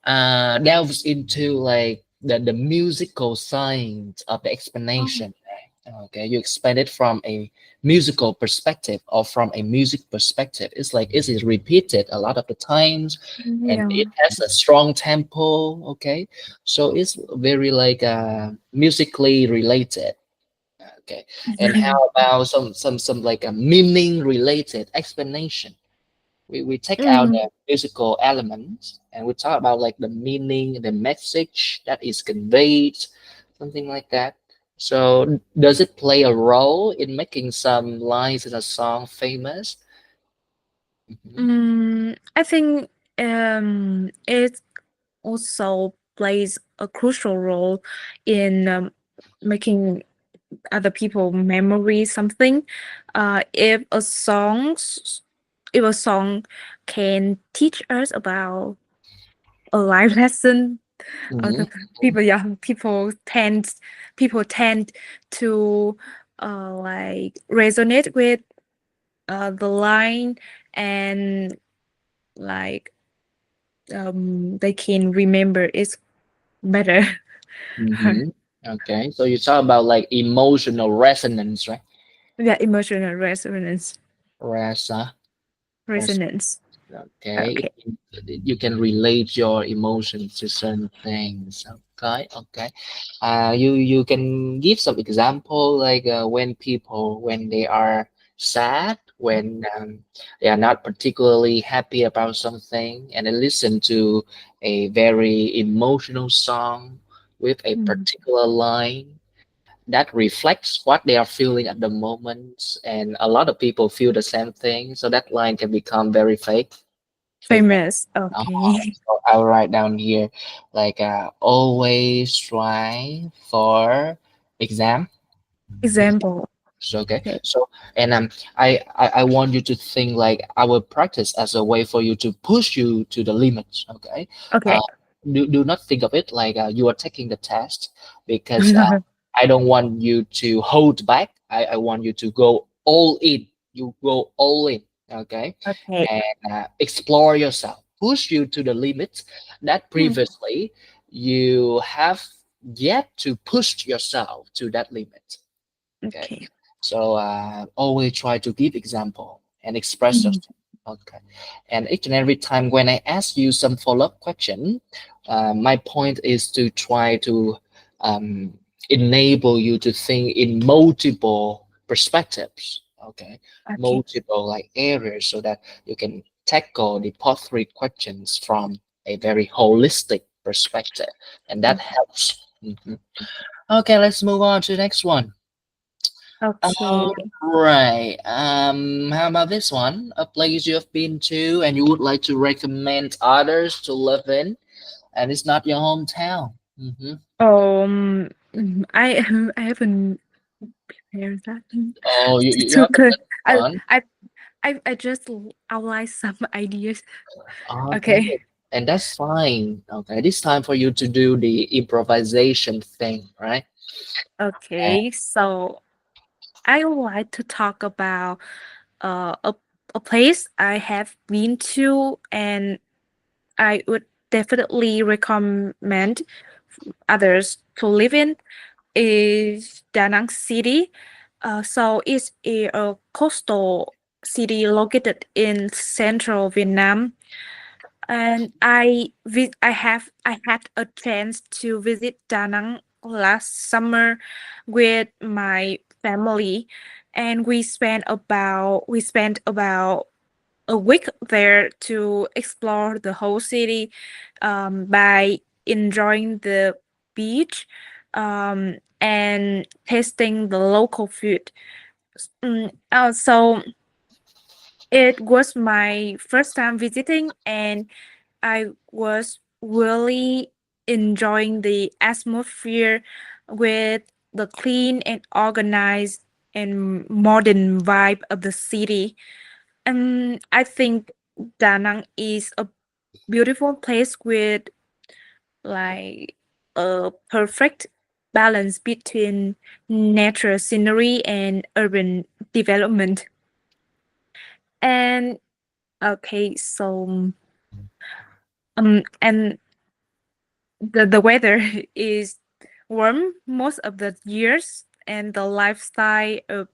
[SPEAKER 1] delves into like the musical side of the
[SPEAKER 2] Oh,
[SPEAKER 1] explanation. Right? Okay, you explain it from a musical perspective or from a music perspective. It's like it is repeated a lot of the times, and
[SPEAKER 2] yeah.
[SPEAKER 1] it has a strong tempo. Okay, so it's very like musically related. Okay, and how about some like a meaning related explanation? We take out
[SPEAKER 2] Mm,
[SPEAKER 1] the musical elements and we talk about like the meaning, the message that is conveyed, something like that. So does it play a role in making some lines in a song famous? Mhm.
[SPEAKER 2] I think it also plays a crucial role in making other people memory something. If a song can teach us about a life lesson,
[SPEAKER 1] Mhm.
[SPEAKER 2] other people, yeah, people tend to like resonate with the line, and like they can remember it better.
[SPEAKER 1] Mhm. Okay, so you talk about like emotional resonance, right?
[SPEAKER 2] Yeah, emotional resonance.
[SPEAKER 1] Rasa,
[SPEAKER 2] Resonance.
[SPEAKER 1] okay,
[SPEAKER 2] Okay.
[SPEAKER 1] you can relate your emotions to certain things. Okay, okay. You can give some example like when people when they are sad, when they are not particularly happy about something, and they listen to a very emotional song with a
[SPEAKER 2] Mm.
[SPEAKER 1] particular line that reflects what they are feeling at the moment, and a lot of people feel the same thing, so that line can become very famous.
[SPEAKER 2] Famous.
[SPEAKER 1] Oh,
[SPEAKER 2] Okay.
[SPEAKER 1] so I'll write down here like always try for exam.
[SPEAKER 2] Example.
[SPEAKER 1] So, okay.
[SPEAKER 2] Okay.
[SPEAKER 1] So and I want you to think like I will practice as a way for you to push you to the limits. Okay. Uh,
[SPEAKER 2] Okay.
[SPEAKER 1] do not think of it like you are taking the test because I don't want you to hold back. I want you to go all in. You go all in. Okay.
[SPEAKER 2] Okay.
[SPEAKER 1] And explore yourself. Push you to the limits that
[SPEAKER 2] Mm.
[SPEAKER 1] previously you have yet to push yourself to that limit. Okay.
[SPEAKER 2] Okay.
[SPEAKER 1] So always try to give example and express
[SPEAKER 2] Mm.
[SPEAKER 1] yourself. Okay. And each and every time when I ask you some follow-up question, my point is to try to um, enable you to think in multiple perspectives. Okay.
[SPEAKER 2] Okay.
[SPEAKER 1] Multiple like areas so that you can tackle the pottery questions from a very holistic perspective, and that
[SPEAKER 2] Mm.
[SPEAKER 1] helps. Mhm. Okay, let's move on to the next one.
[SPEAKER 2] Okay.
[SPEAKER 1] All right. How about this one? A place you have been to and you would like to recommend others to live in, and it's not your hometown.
[SPEAKER 2] I I haven't prepared that.
[SPEAKER 1] Oh,
[SPEAKER 2] It's
[SPEAKER 1] you haven't
[SPEAKER 2] okay.
[SPEAKER 1] done
[SPEAKER 2] I
[SPEAKER 1] one.
[SPEAKER 2] I I just outline some ideas.
[SPEAKER 1] Okay,
[SPEAKER 2] Okay.
[SPEAKER 1] and that's fine. Okay, it's time for you to do the improvisation thing, right? And,
[SPEAKER 2] Okay. So I would like to talk about uh, a a place I have been to, and I would definitely recommend others to live in is Da Nang City. So it's a coastal city located in central Vietnam, and I had a chance to visit Da Nang last summer with my family, and we spent about a week there to explore the whole city, by enjoying the beach, and tasting the local food. So it was my first time visiting, and I was really enjoying the atmosphere with the clean and organized and modern vibe of the city. I think Da Nang is a beautiful place with like a perfect balance between natural scenery and urban development. And okay, so and the weather is warm most of the years, and the lifestyle of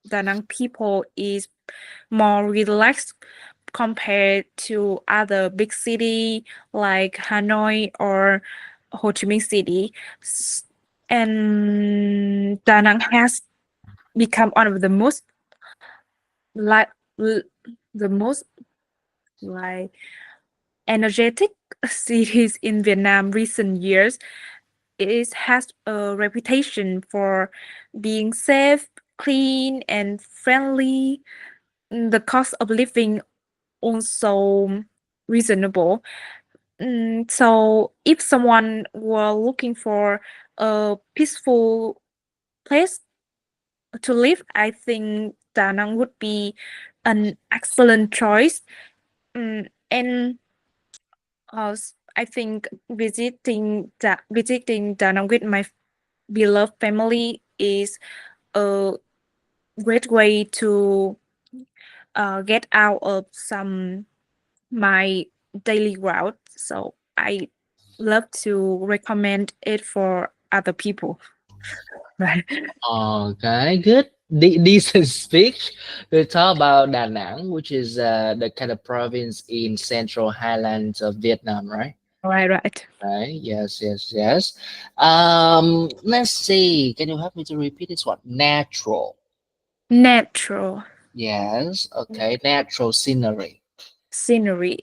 [SPEAKER 2] Da Nang people is more relaxed compared to other big city like Hanoi or Ho Chi Minh City. S- And Da Nang has become one of the like l- most like energetic cities in Vietnam recent years. It has a reputation for being safe, clean, and friendly. The cost of living also reasonable. So if someone were looking for a peaceful place to live, I think Da Nang would be an excellent choice. And I think visiting Da Nang with my beloved family is a great way to get out of some my daily route. So I love to recommend it for other people. Right.
[SPEAKER 1] Okay, good. Decent speech. We talk about Da Nang, which is the kind of province in central highlands of Vietnam, right?
[SPEAKER 2] Right, right.
[SPEAKER 1] Right. Yes, yes, yes. Let's see. Can you help me to repeat this one? Natural.
[SPEAKER 2] Natural
[SPEAKER 1] Yes. Okay. Natural scenery.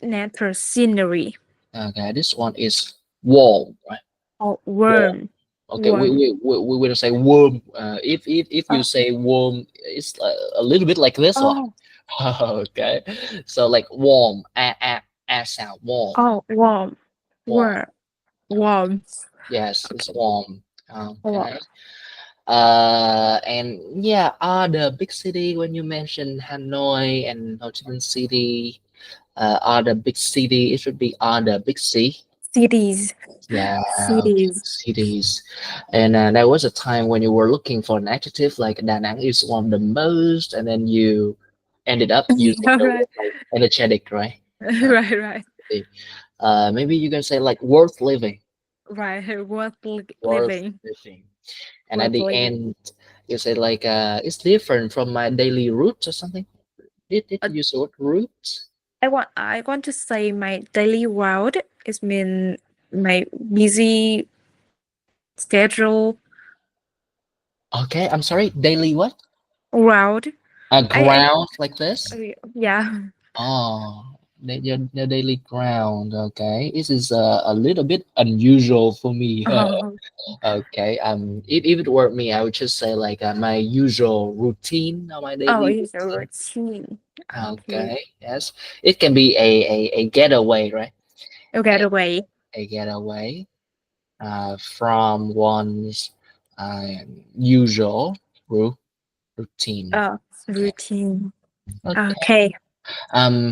[SPEAKER 2] natural scenery.
[SPEAKER 1] Okay. This one is warm, right?
[SPEAKER 2] Oh,
[SPEAKER 1] Warm.
[SPEAKER 2] worm,
[SPEAKER 1] Okay. We
[SPEAKER 2] worm.
[SPEAKER 1] we we, we will say warm. If you
[SPEAKER 2] Oh,
[SPEAKER 1] say warm, it's a little bit like this one.
[SPEAKER 2] oh,
[SPEAKER 1] Okay. So like warm. A sound. Warm.
[SPEAKER 2] oh, warm,
[SPEAKER 1] Warm.
[SPEAKER 2] warm,
[SPEAKER 1] Okay.
[SPEAKER 2] warm.
[SPEAKER 1] Yes, it's
[SPEAKER 2] Okay,
[SPEAKER 1] warm.
[SPEAKER 2] warm.
[SPEAKER 1] Okay. And yeah, the big city when you mentioned Hanoi and Ho Chi Minh City, are the big city. It should be on the big C.
[SPEAKER 2] Cities,
[SPEAKER 1] Yeah, okay,
[SPEAKER 2] cities.
[SPEAKER 1] cities. And there was a time when you were looking for an adjective like Da Nang is one of the most, and then you ended up using
[SPEAKER 2] All
[SPEAKER 1] the
[SPEAKER 2] right,
[SPEAKER 1] word like energetic, right? Uh,
[SPEAKER 2] right, right,
[SPEAKER 1] maybe you can say like worth living,
[SPEAKER 2] right.
[SPEAKER 1] worth
[SPEAKER 2] Living,
[SPEAKER 1] living. And at
[SPEAKER 2] worth
[SPEAKER 1] the
[SPEAKER 2] living.
[SPEAKER 1] end, you say like it's different from my daily route or something. Did
[SPEAKER 2] Uh,
[SPEAKER 1] you use the word route?
[SPEAKER 2] I want to say my daily route is mean my busy schedule
[SPEAKER 1] Okay, I'm sorry. Daily what?
[SPEAKER 2] route.
[SPEAKER 1] A
[SPEAKER 2] I
[SPEAKER 1] ground like this?
[SPEAKER 2] yeah.
[SPEAKER 1] Oh, your daily ground. Okay, this is a little bit unusual for me.
[SPEAKER 2] Oh,
[SPEAKER 1] Okay. If it were me, I would just say like my usual routine on my
[SPEAKER 2] oh,
[SPEAKER 1] daily
[SPEAKER 2] it's a
[SPEAKER 1] routine.
[SPEAKER 2] routine. Okay.
[SPEAKER 1] Okay. Yes, it can be a getaway, right?
[SPEAKER 2] You
[SPEAKER 1] A,
[SPEAKER 2] get away.
[SPEAKER 1] a getaway from one's uh, usual ru routine.
[SPEAKER 2] Uh,
[SPEAKER 1] Yeah.
[SPEAKER 2] routine.
[SPEAKER 1] Okay.
[SPEAKER 2] Okay.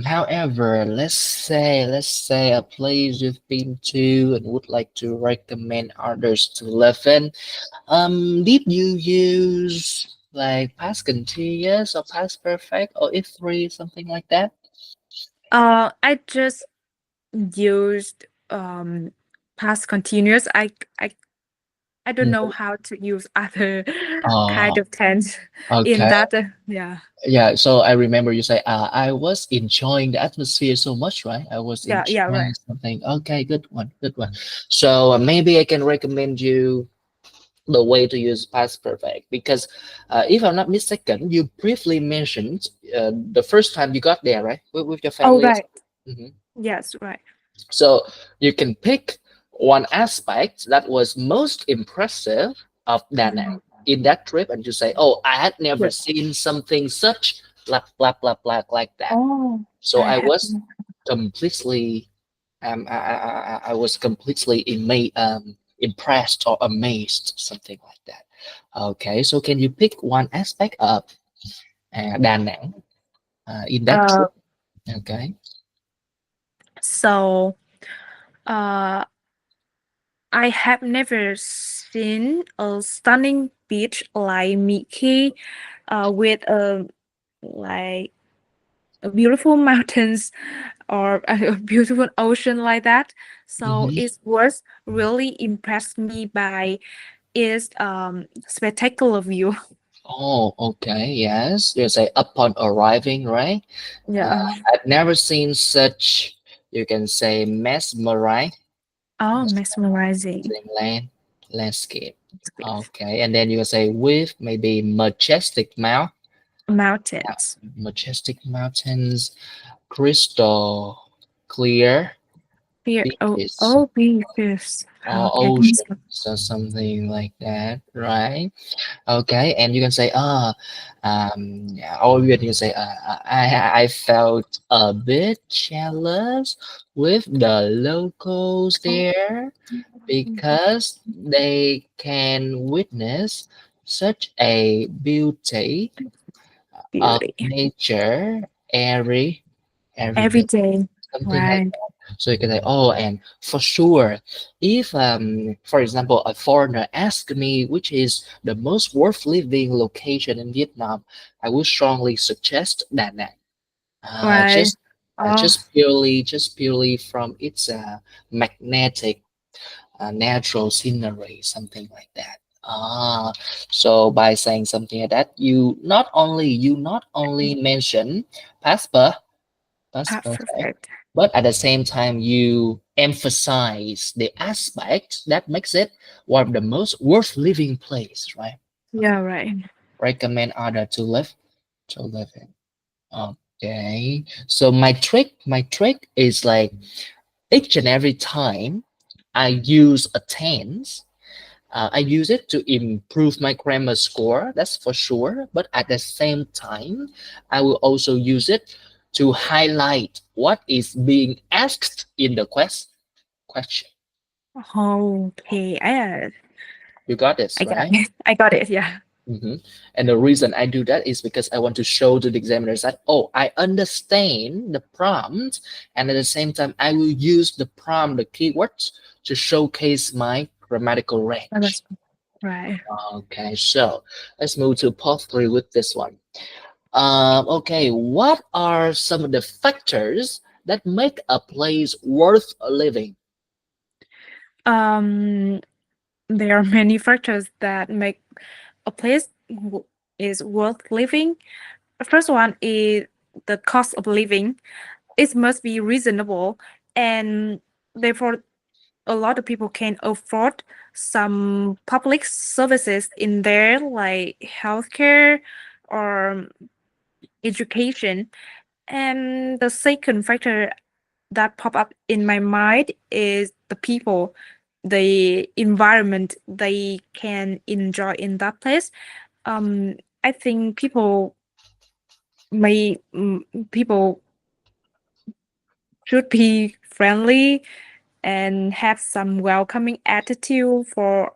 [SPEAKER 1] However, let's say a place you've been to and would like to recommend others to live in. Did you use like past continuous or past perfect or if three, something like that?
[SPEAKER 2] I just used. past continuous. I don't know
[SPEAKER 1] Mhm.
[SPEAKER 2] how to use other kind
[SPEAKER 1] Oh,
[SPEAKER 2] of tense in
[SPEAKER 1] okay.
[SPEAKER 2] that. Yeah,
[SPEAKER 1] Yeah, so I remember you say, I was enjoying the atmosphere so much, right? I was
[SPEAKER 2] yeah,
[SPEAKER 1] enjoying
[SPEAKER 2] right.
[SPEAKER 1] something. Okay, good one, good one. So maybe I can recommend you the way to use past perfect because if I'm not mistaken, you briefly mentioned the first time you got there, right? With your
[SPEAKER 2] Oh,
[SPEAKER 1] family.
[SPEAKER 2] right.
[SPEAKER 1] Mhm.
[SPEAKER 2] Yes, right.
[SPEAKER 1] So you can pick one aspect that was most impressive of Da Nang
[SPEAKER 2] Mhm.
[SPEAKER 1] in that trip, and you say, "Oh, I had never
[SPEAKER 2] Yes.
[SPEAKER 1] seen something such blah blah blah blah like that."
[SPEAKER 2] Oh,
[SPEAKER 1] So
[SPEAKER 2] I
[SPEAKER 1] I
[SPEAKER 2] have.
[SPEAKER 1] was completely, I was completely impressed or amazed, something like that. Okay, so can you pick one aspect of Da Nang in that
[SPEAKER 2] Uh,
[SPEAKER 1] trip? Okay.
[SPEAKER 2] so uh, I have never seen a stunning beach like Mickey, with like a beautiful mountains or a beautiful ocean like that. So
[SPEAKER 1] Mhm.
[SPEAKER 2] it was really impressed me by its spectacular view.
[SPEAKER 1] Oh, okay. Yes. You say upon arriving, right? Uh,
[SPEAKER 2] Yeah.
[SPEAKER 1] I've never seen such, you can say,
[SPEAKER 2] Oh, mesmerizing
[SPEAKER 1] mesmerizing landscape. Okay. And then you can say with maybe
[SPEAKER 2] mountains.
[SPEAKER 1] majestic mountains, crystal clear
[SPEAKER 2] Here,
[SPEAKER 1] beaches,
[SPEAKER 2] oh, beaches.
[SPEAKER 1] or
[SPEAKER 2] Okay, I think
[SPEAKER 1] oceans
[SPEAKER 2] so.
[SPEAKER 1] or something like that, right? Okay, and you can say, yeah, or you can say, I felt a bit jealous with the locals
[SPEAKER 2] Oh,
[SPEAKER 1] there because they can witness such a beauty of
[SPEAKER 2] beauty.
[SPEAKER 1] nature every
[SPEAKER 2] Every
[SPEAKER 1] day,
[SPEAKER 2] day.
[SPEAKER 1] something like
[SPEAKER 2] Right.
[SPEAKER 1] that. So you can say, oh, and for sure, if for example, a foreigner asks me which is the most worth living location in Vietnam, I would strongly suggest Da Nang. Uh,
[SPEAKER 2] Right.
[SPEAKER 1] just
[SPEAKER 2] Oh,
[SPEAKER 1] just purely from its magnetic natural scenery, something like that. So by saying something like that, you not only mention past past perfect,
[SPEAKER 2] perfect.
[SPEAKER 1] but at the same time you emphasize the aspect that makes it one of the most worth living place, right?
[SPEAKER 2] Yeah, right.
[SPEAKER 1] Recommend other to live in. Okay. So my trick is like each and every time I use a tense, I use it to improve my grammar score, that's for sure. But at the same time, I will also use it to highlight what is being asked in the question.
[SPEAKER 2] Okay.
[SPEAKER 1] You got this,
[SPEAKER 2] I got
[SPEAKER 1] right?
[SPEAKER 2] it. I got it. Yeah.
[SPEAKER 1] And the reason I do that is because I want to show to the examiners that, oh, I understand the prompt, and at the same time, I will use the prompt, the keywords, to showcase my grammatical range.
[SPEAKER 2] That's right.
[SPEAKER 1] Okay, so let's move to part three with this one. Okay, what are some of the factors that make a place worth living?
[SPEAKER 2] Um, there are many factors that make a place is worth living. The first one is the cost of living. It must be reasonable, and therefore a lot of people can afford some public services in there, like healthcare or education. And the second factor that pop up in my mind is the people, the environment they can enjoy in that place. I think may people should be friendly and have some welcoming attitude for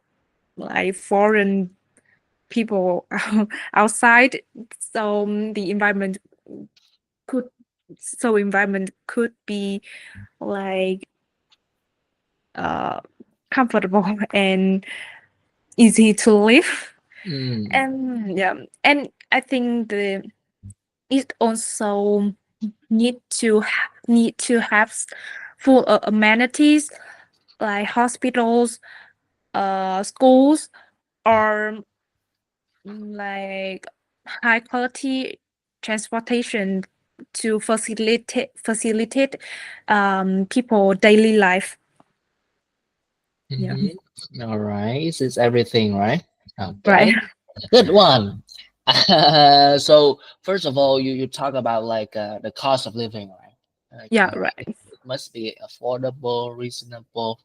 [SPEAKER 2] like foreign people outside. So the environment could environment could be like uh comfortable and easy to live.
[SPEAKER 1] Mm,
[SPEAKER 2] And yeah, and I think the it also need to have full of amenities like hospitals, schools, or like high quality transportation to facilitate people daily life. Yeah.
[SPEAKER 1] All right, this is everything, right?
[SPEAKER 2] Right.
[SPEAKER 1] Okay, good one. So first of all, you talk about like the cost of living, right?
[SPEAKER 2] Yeah,
[SPEAKER 1] Okay,
[SPEAKER 2] right.
[SPEAKER 1] it must be affordable, reasonable,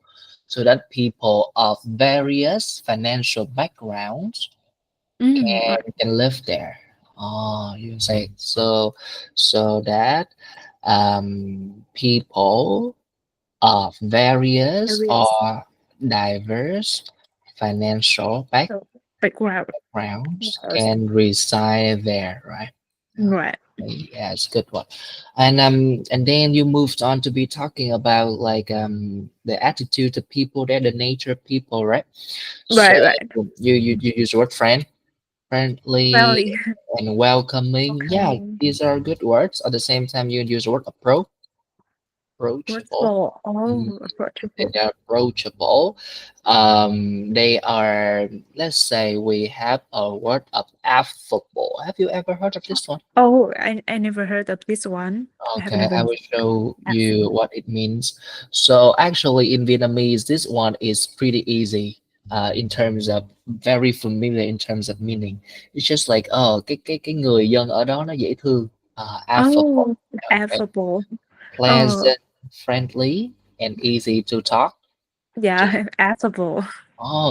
[SPEAKER 1] so that people of various financial backgrounds
[SPEAKER 2] Right.
[SPEAKER 1] can live there. Oh, you say so, so that people of various
[SPEAKER 2] Areas.
[SPEAKER 1] or diverse financial
[SPEAKER 2] So background.
[SPEAKER 1] backgrounds
[SPEAKER 2] Yes.
[SPEAKER 1] can reside there, right?
[SPEAKER 2] Right.
[SPEAKER 1] Yes, good one. And then you moved on to be talking about like the attitude of people there, the nature of people, right? So
[SPEAKER 2] Right, right.
[SPEAKER 1] you use the word friendly
[SPEAKER 2] Valley.
[SPEAKER 1] and welcoming. Yeah,
[SPEAKER 2] Okay.
[SPEAKER 1] these are good words. At the same time, you use the word approachable.
[SPEAKER 2] Approachable.
[SPEAKER 1] Mhm.
[SPEAKER 2] Oh, approachable.
[SPEAKER 1] They're approachable. They are, let's say we have a word of affable. Have you ever heard of this one?
[SPEAKER 2] Oh, I never heard of this one. I have
[SPEAKER 1] Okay,
[SPEAKER 2] never
[SPEAKER 1] I will show you
[SPEAKER 2] affable.
[SPEAKER 1] what it means. So actually in Vietnamese, this one is pretty easy in terms of very familiar in terms of meaning. It's just like cái người dân ở đó nó dễ thương, affable.
[SPEAKER 2] Oh,
[SPEAKER 1] Okay,
[SPEAKER 2] affable. Oh,
[SPEAKER 1] pleasant, friendly, and easy to talk to.
[SPEAKER 2] yeah, affable.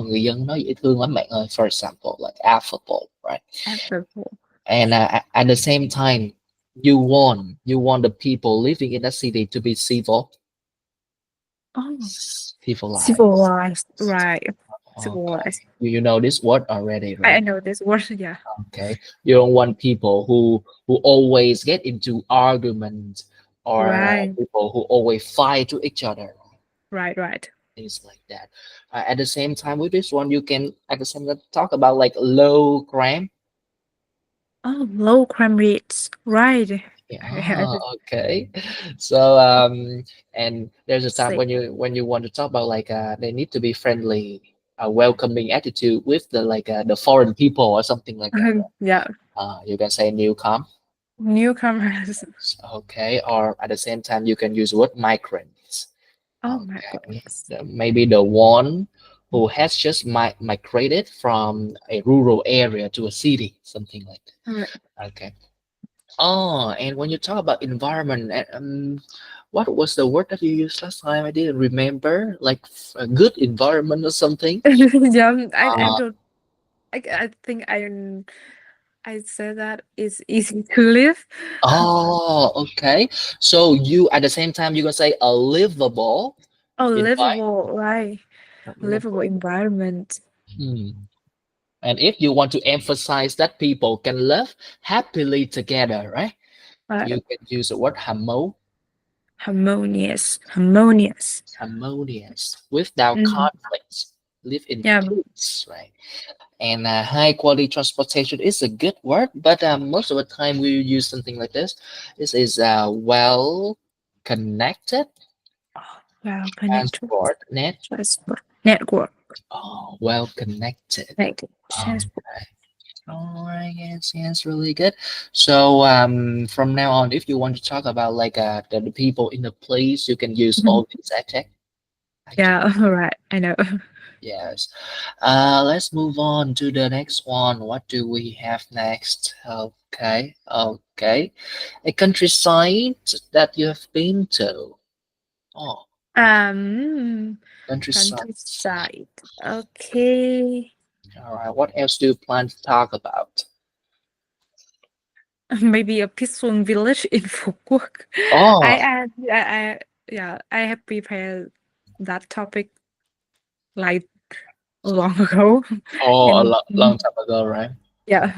[SPEAKER 1] Người dân nó dễ thương lắm bạn ơi. For example, like affable, right?
[SPEAKER 2] Affable.
[SPEAKER 1] And at the same time, you want the people living in that city to be
[SPEAKER 2] Oh,
[SPEAKER 1] civilized.
[SPEAKER 2] civilized. Right.
[SPEAKER 1] Okay,
[SPEAKER 2] Civilized.
[SPEAKER 1] you know this word already,
[SPEAKER 2] I
[SPEAKER 1] right?
[SPEAKER 2] know this word. Yeah.
[SPEAKER 1] Okay, you don't want people who always get into arguments or
[SPEAKER 2] Right.
[SPEAKER 1] people who always fight to each other.
[SPEAKER 2] Right. Right.
[SPEAKER 1] Things like that. At the same time, with this one, you can at the same time talk about like low crime.
[SPEAKER 2] Oh, low crime rates. Right.
[SPEAKER 1] Yeah,
[SPEAKER 2] I
[SPEAKER 1] okay. So and there's a time
[SPEAKER 2] say.
[SPEAKER 1] when you want to talk about like they need to be friendly, a welcoming attitude with the foreign people or something like that.
[SPEAKER 2] Yeah.
[SPEAKER 1] You can say newcom,
[SPEAKER 2] Newcomers.
[SPEAKER 1] okay, or at the same time you can use word migrants.
[SPEAKER 2] Oh my
[SPEAKER 1] Okay,
[SPEAKER 2] goodness.
[SPEAKER 1] maybe the one who has just migrated from a rural area to a city, something like
[SPEAKER 2] Right.
[SPEAKER 1] that. Okay. Oh, and when you talk about environment, what was the word that you used last time? I didn't remember. Like a good environment or something.
[SPEAKER 2] Yeah. I
[SPEAKER 1] Uh,
[SPEAKER 2] don't. I think I said that it's easy to live.
[SPEAKER 1] oh, okay. So you at the same time you gonna say a livable
[SPEAKER 2] Oh,
[SPEAKER 1] environment.
[SPEAKER 2] livable. Right. Livable environment.
[SPEAKER 1] Hmm. And if you want to emphasize that people can live happily together, right?
[SPEAKER 2] Right.
[SPEAKER 1] You can use the word
[SPEAKER 2] Harmonious. Harmonious.
[SPEAKER 1] harmonious, without
[SPEAKER 2] Mm.
[SPEAKER 1] conflicts, live in
[SPEAKER 2] Yeah.
[SPEAKER 1] peace, right? And high quality transportation is a good word, but most of the time we use something like this. This is well connected
[SPEAKER 2] Oh, well connected.
[SPEAKER 1] transport net.
[SPEAKER 2] Transport network.
[SPEAKER 1] Oh, well connected.
[SPEAKER 2] Connected.
[SPEAKER 1] Um,
[SPEAKER 2] Transport.
[SPEAKER 1] all right, yes, yes, really good. So from now on, if you want to talk about like the people in the place, you can use all these adjectives.
[SPEAKER 2] Yeah. Right. I know.
[SPEAKER 1] Yes. Let's move on to the next one. What do we have next? Okay, okay. A countryside that you have been to. Oh,
[SPEAKER 2] Um.
[SPEAKER 1] countryside.
[SPEAKER 2] Countryside. Okay.
[SPEAKER 1] All right. What else do you plan to talk about?
[SPEAKER 2] Maybe a peaceful village in Phú
[SPEAKER 1] Oh,
[SPEAKER 2] yeah, I have prepared that topic like long ago.
[SPEAKER 1] oh, a
[SPEAKER 2] And
[SPEAKER 1] long time ago, right?
[SPEAKER 2] yeah,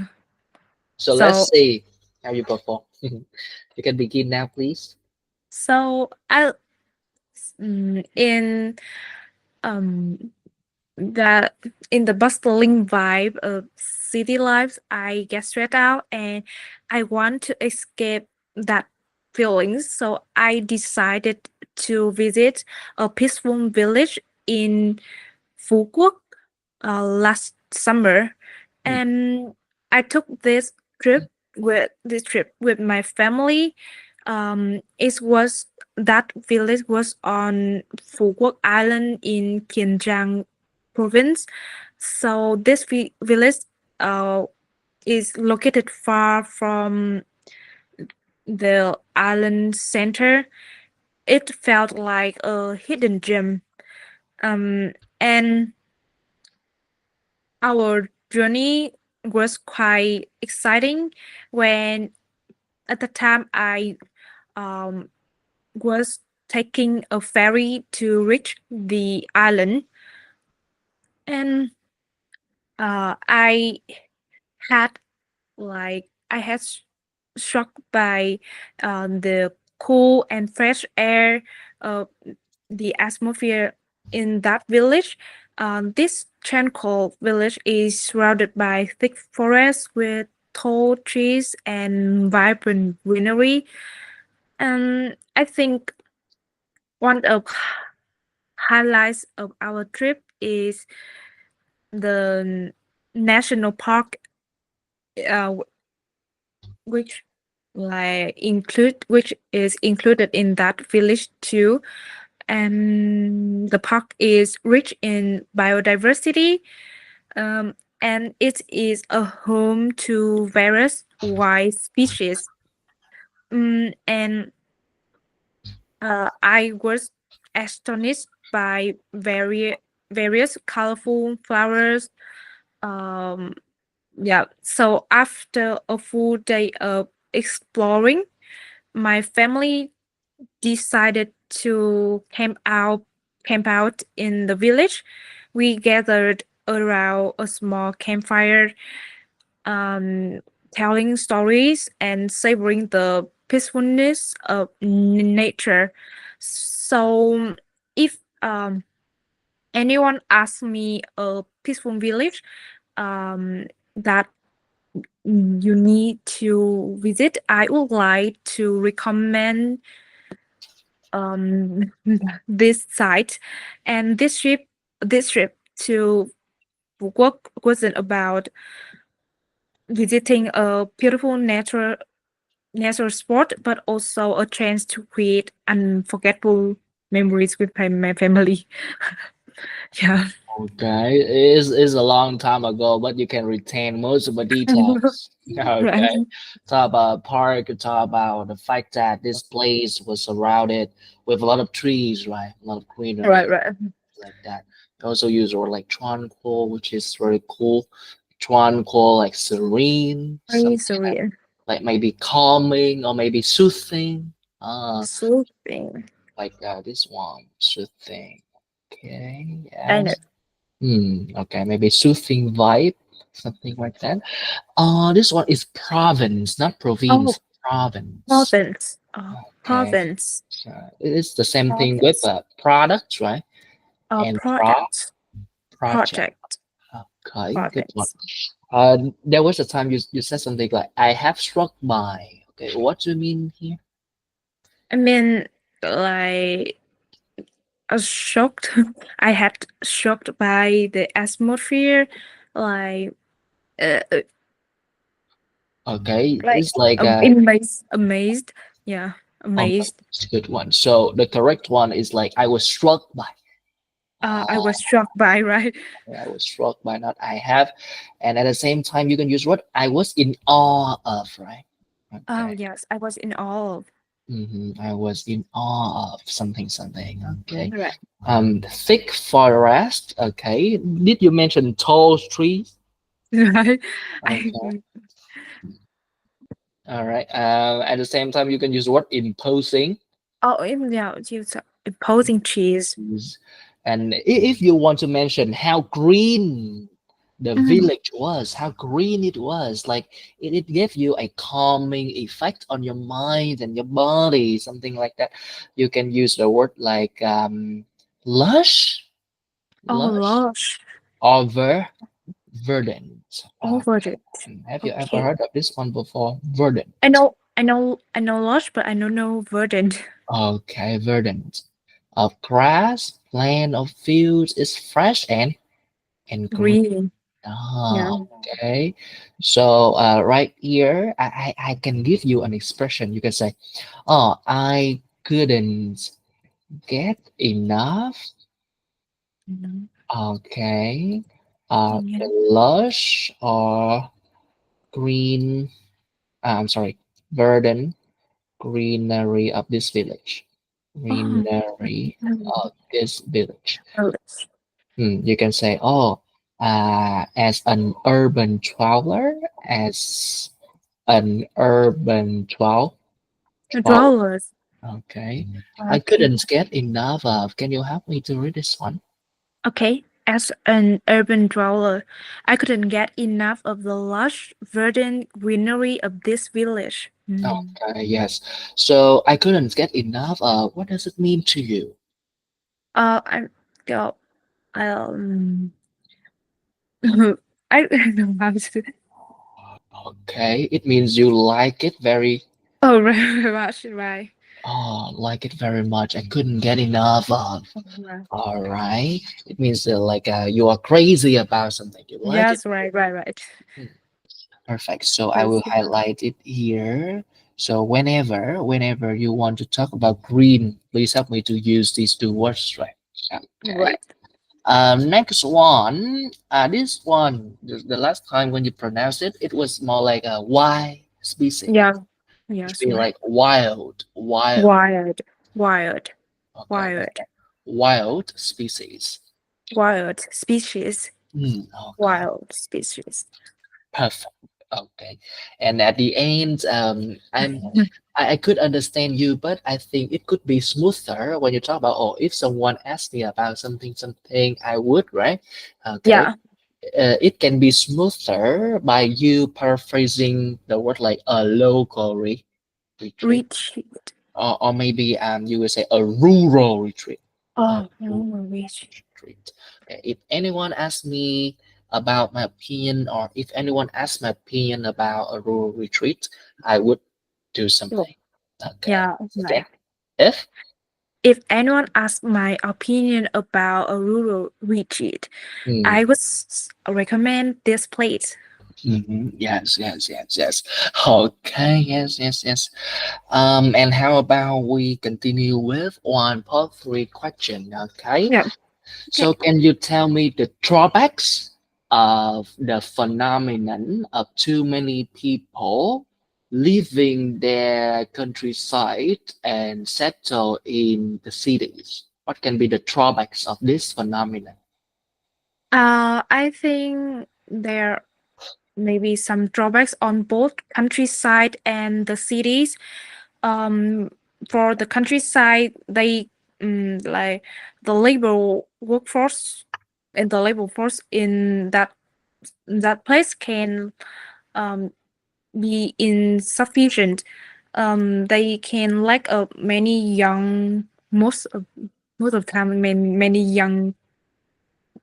[SPEAKER 1] So let's
[SPEAKER 2] so
[SPEAKER 1] see how you perform. You can begin now, please.
[SPEAKER 2] so I in um the in the bustling vibe of city lives, I get stressed out and I want to escape that feelings. So I decided to visit a peaceful village in Phú Quốc last summer, and I took this trip with my family. It was that village was on Phú Quốc Island in Kiên Giang province. So this village is located far from the island center. It felt like a hidden gem. And our journey was quite exciting when at the time I um, was taking a ferry to reach the island, and I had I had struck by the cool and fresh air, uh, the atmosphere in that village. This tranquil village is surrounded by thick forests with tall trees and vibrant greenery. And I think one of highlights of our trip is the national park, uh, which which is included in that village too. And the park is rich in biodiversity, and it is a home to various wild species. And I was astonished by various colorful flowers. Um, yeah. So after a full day of exploring, my family decided to camp out in the village. We gathered around a small campfire, um, telling stories and savoring the peacefulness of nature. So, if anyone asks me a peaceful village that you need to visit, I would like to recommend this site. And this trip to Phú Quốc wasn't about visiting a beautiful natural spot, but also a chance to create unforgettable memories with my family. Yeah.
[SPEAKER 1] Okay, it's a long time ago, but you can retain most of the details.
[SPEAKER 2] Right.
[SPEAKER 1] Okay, talk about park, talk about the fact that this place was surrounded with a lot of trees, right? A lot of greenery,
[SPEAKER 2] Right.
[SPEAKER 1] like that. You also use the word like tranquil, which is very cool. Tranquil, like serene,
[SPEAKER 2] Very
[SPEAKER 1] something
[SPEAKER 2] surreal.
[SPEAKER 1] like maybe calming or maybe soothing.
[SPEAKER 2] Soothing.
[SPEAKER 1] Like this one, soothing. Okay,
[SPEAKER 2] I know.
[SPEAKER 1] yes. Okay, maybe soothing vibe, something like that. This one is province, not
[SPEAKER 2] Oh,
[SPEAKER 1] province, province.
[SPEAKER 2] province. Oh,
[SPEAKER 1] Okay,
[SPEAKER 2] province.
[SPEAKER 1] so it's the same thing with
[SPEAKER 2] Province.
[SPEAKER 1] products, right? And
[SPEAKER 2] Product.
[SPEAKER 1] project.
[SPEAKER 2] Project.
[SPEAKER 1] Okay, good one.
[SPEAKER 2] Province.
[SPEAKER 1] There was a time you said something like I have struck by. Okay, what do you mean here?
[SPEAKER 2] I mean, like, I was shocked. I had shocked by the atmosphere, like, uh, uh,
[SPEAKER 1] Okay, it's like
[SPEAKER 2] amazed. Yeah, amazed.
[SPEAKER 1] it's a good one. So the correct one is like I was struck by.
[SPEAKER 2] I was struck by, right.
[SPEAKER 1] I was struck by, not I have. And at the same time, you can use what I was in awe of, right?
[SPEAKER 2] Oh
[SPEAKER 1] Okay.
[SPEAKER 2] yes, I was in awe of.
[SPEAKER 1] I was in awe of something, something. Okay.
[SPEAKER 2] Right.
[SPEAKER 1] Thick forest. Okay. Did you mention tall trees?
[SPEAKER 2] Right. I
[SPEAKER 1] Okay. All right. At the same time, you can use what imposing.
[SPEAKER 2] yeah, you imposing cheese.
[SPEAKER 1] And if you want to mention how green the
[SPEAKER 2] Mm.
[SPEAKER 1] village was, how green it was, like it gave you a calming effect on your mind and your body, something like that. You can use the word like lush,
[SPEAKER 2] Oh,
[SPEAKER 1] lush,
[SPEAKER 2] lush.
[SPEAKER 1] or verdant.
[SPEAKER 2] Over it.
[SPEAKER 1] Have you ever
[SPEAKER 2] Okay.
[SPEAKER 1] heard of this one before? Verdant.
[SPEAKER 2] I know lush, but I don't know verdant.
[SPEAKER 1] Okay, verdant. of grass, land, or fields is fresh and green.
[SPEAKER 2] Green. Yeah.
[SPEAKER 1] Okay. So right here, I can give you an expression. You can say, "Oh, I couldn't get enough."
[SPEAKER 2] Mhm.
[SPEAKER 1] Okay.
[SPEAKER 2] Yeah.
[SPEAKER 1] The lush or green. I'm sorry, verdant greenery of this village.
[SPEAKER 2] Oh.
[SPEAKER 1] Greenery of this village.
[SPEAKER 2] Yes.
[SPEAKER 1] You can say, "Oh, as an urban traveler, as an urban travel."
[SPEAKER 2] Dwellers.
[SPEAKER 1] Okay. I
[SPEAKER 2] Okay.
[SPEAKER 1] couldn't get enough of. Can you help me to read this one?
[SPEAKER 2] Okay. As an urban dweller, I couldn't get enough of the lush, verdant greenery of this village.
[SPEAKER 1] Okay, yes. So I couldn't get enough of. What does it mean to you?
[SPEAKER 2] I'm go. Um. I don't know how to.
[SPEAKER 1] Okay, it means you like it very.
[SPEAKER 2] Oh, very much right.
[SPEAKER 1] Oh, like it very much. I couldn't get enough of.
[SPEAKER 2] Right.
[SPEAKER 1] All right. It means like you are crazy about something. You like it.
[SPEAKER 2] Yes, right, right, right.
[SPEAKER 1] Hmm, perfect. So I will
[SPEAKER 2] Crazy.
[SPEAKER 1] highlight it here. So whenever you want to talk about green, please help me to use these two words, right? Okay.
[SPEAKER 2] Right.
[SPEAKER 1] Next one. This one, the last time when you pronounced it, it was more like a Y species.
[SPEAKER 2] Yeah.
[SPEAKER 1] It should
[SPEAKER 2] Yes,
[SPEAKER 1] be
[SPEAKER 2] right.
[SPEAKER 1] like wild, wild.
[SPEAKER 2] Wired. Wired.
[SPEAKER 1] Okay,
[SPEAKER 2] Wired.
[SPEAKER 1] wild species.
[SPEAKER 2] Wild species.
[SPEAKER 1] Okay,
[SPEAKER 2] Wild species.
[SPEAKER 1] perfect. Okay, and at the end, I could understand you, but I think it could be smoother when you talk about, oh, if someone asks me about something, I would, right? Okay,
[SPEAKER 2] Yeah.
[SPEAKER 1] it can be smoother by you paraphrasing the word like a local retreat,
[SPEAKER 2] Retreat.
[SPEAKER 1] or maybe you would say a rural retreat. A
[SPEAKER 2] Oh,
[SPEAKER 1] rural
[SPEAKER 2] no, retreat.
[SPEAKER 1] retreat. Okay, if anyone asks me about my opinion, or if anyone asks my opinion about a rural retreat, I would do
[SPEAKER 2] Oh,
[SPEAKER 1] something. Okay.
[SPEAKER 2] yeah,
[SPEAKER 1] Again,
[SPEAKER 2] right.
[SPEAKER 1] if
[SPEAKER 2] If anyone asks my opinion about a rural retreat,
[SPEAKER 1] mm,
[SPEAKER 2] I would recommend this place.
[SPEAKER 1] yes. Okay, yes. And how about we continue with one part three question? Okay.
[SPEAKER 2] Yeah. Okay.
[SPEAKER 1] So can you tell me the drawbacks of the phenomenon of too many people leaving their countryside and settle in the cities? What can be the drawbacks of this phenomenon?
[SPEAKER 2] I think there may be some drawbacks on both countryside and the cities. Um, for the countryside, they like the labor workforce and the labor force in that place can um be insufficient. They can lack of many young most of the time many young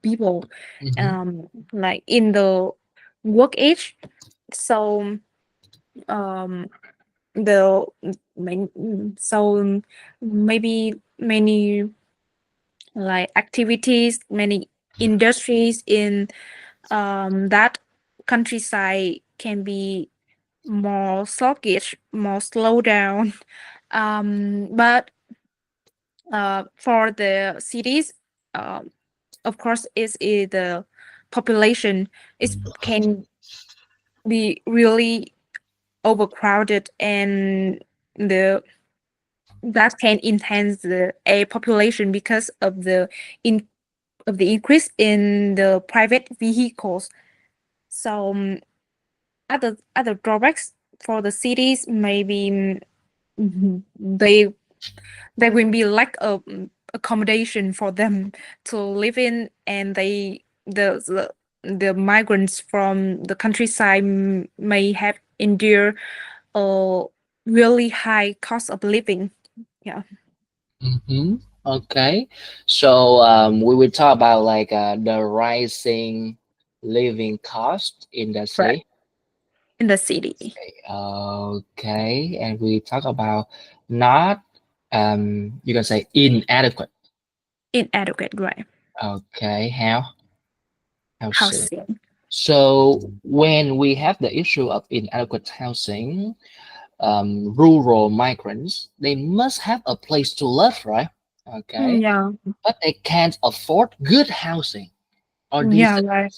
[SPEAKER 2] people
[SPEAKER 1] Mhm,
[SPEAKER 2] like in the work age. So um the so maybe many like activities, many industries in that countryside can be more sluggish, more slow down. But for the cities, um, of course, is the population is can be really overcrowded, and the that can enhance the a population because in of the increase in the private vehicles. So other drawbacks for the cities maybe they there will be lack of accommodation for them to live in, and the migrants from the countryside may have endure a really high cost of living. Yeah,
[SPEAKER 1] mhm. Okay, so we will talk about like the rising living cost in the
[SPEAKER 2] right.
[SPEAKER 1] city.
[SPEAKER 2] In the city.
[SPEAKER 1] Okay, and we talk about not you can say inadequate.
[SPEAKER 2] inadequate, right?
[SPEAKER 1] Okay, how so?
[SPEAKER 2] Housing.
[SPEAKER 1] So when we have the issue of inadequate housing, rural migrants, they must have a place to live, right? Okay,
[SPEAKER 2] Yeah,
[SPEAKER 1] but they can't afford good housing or
[SPEAKER 2] yeah,
[SPEAKER 1] decent.
[SPEAKER 2] right.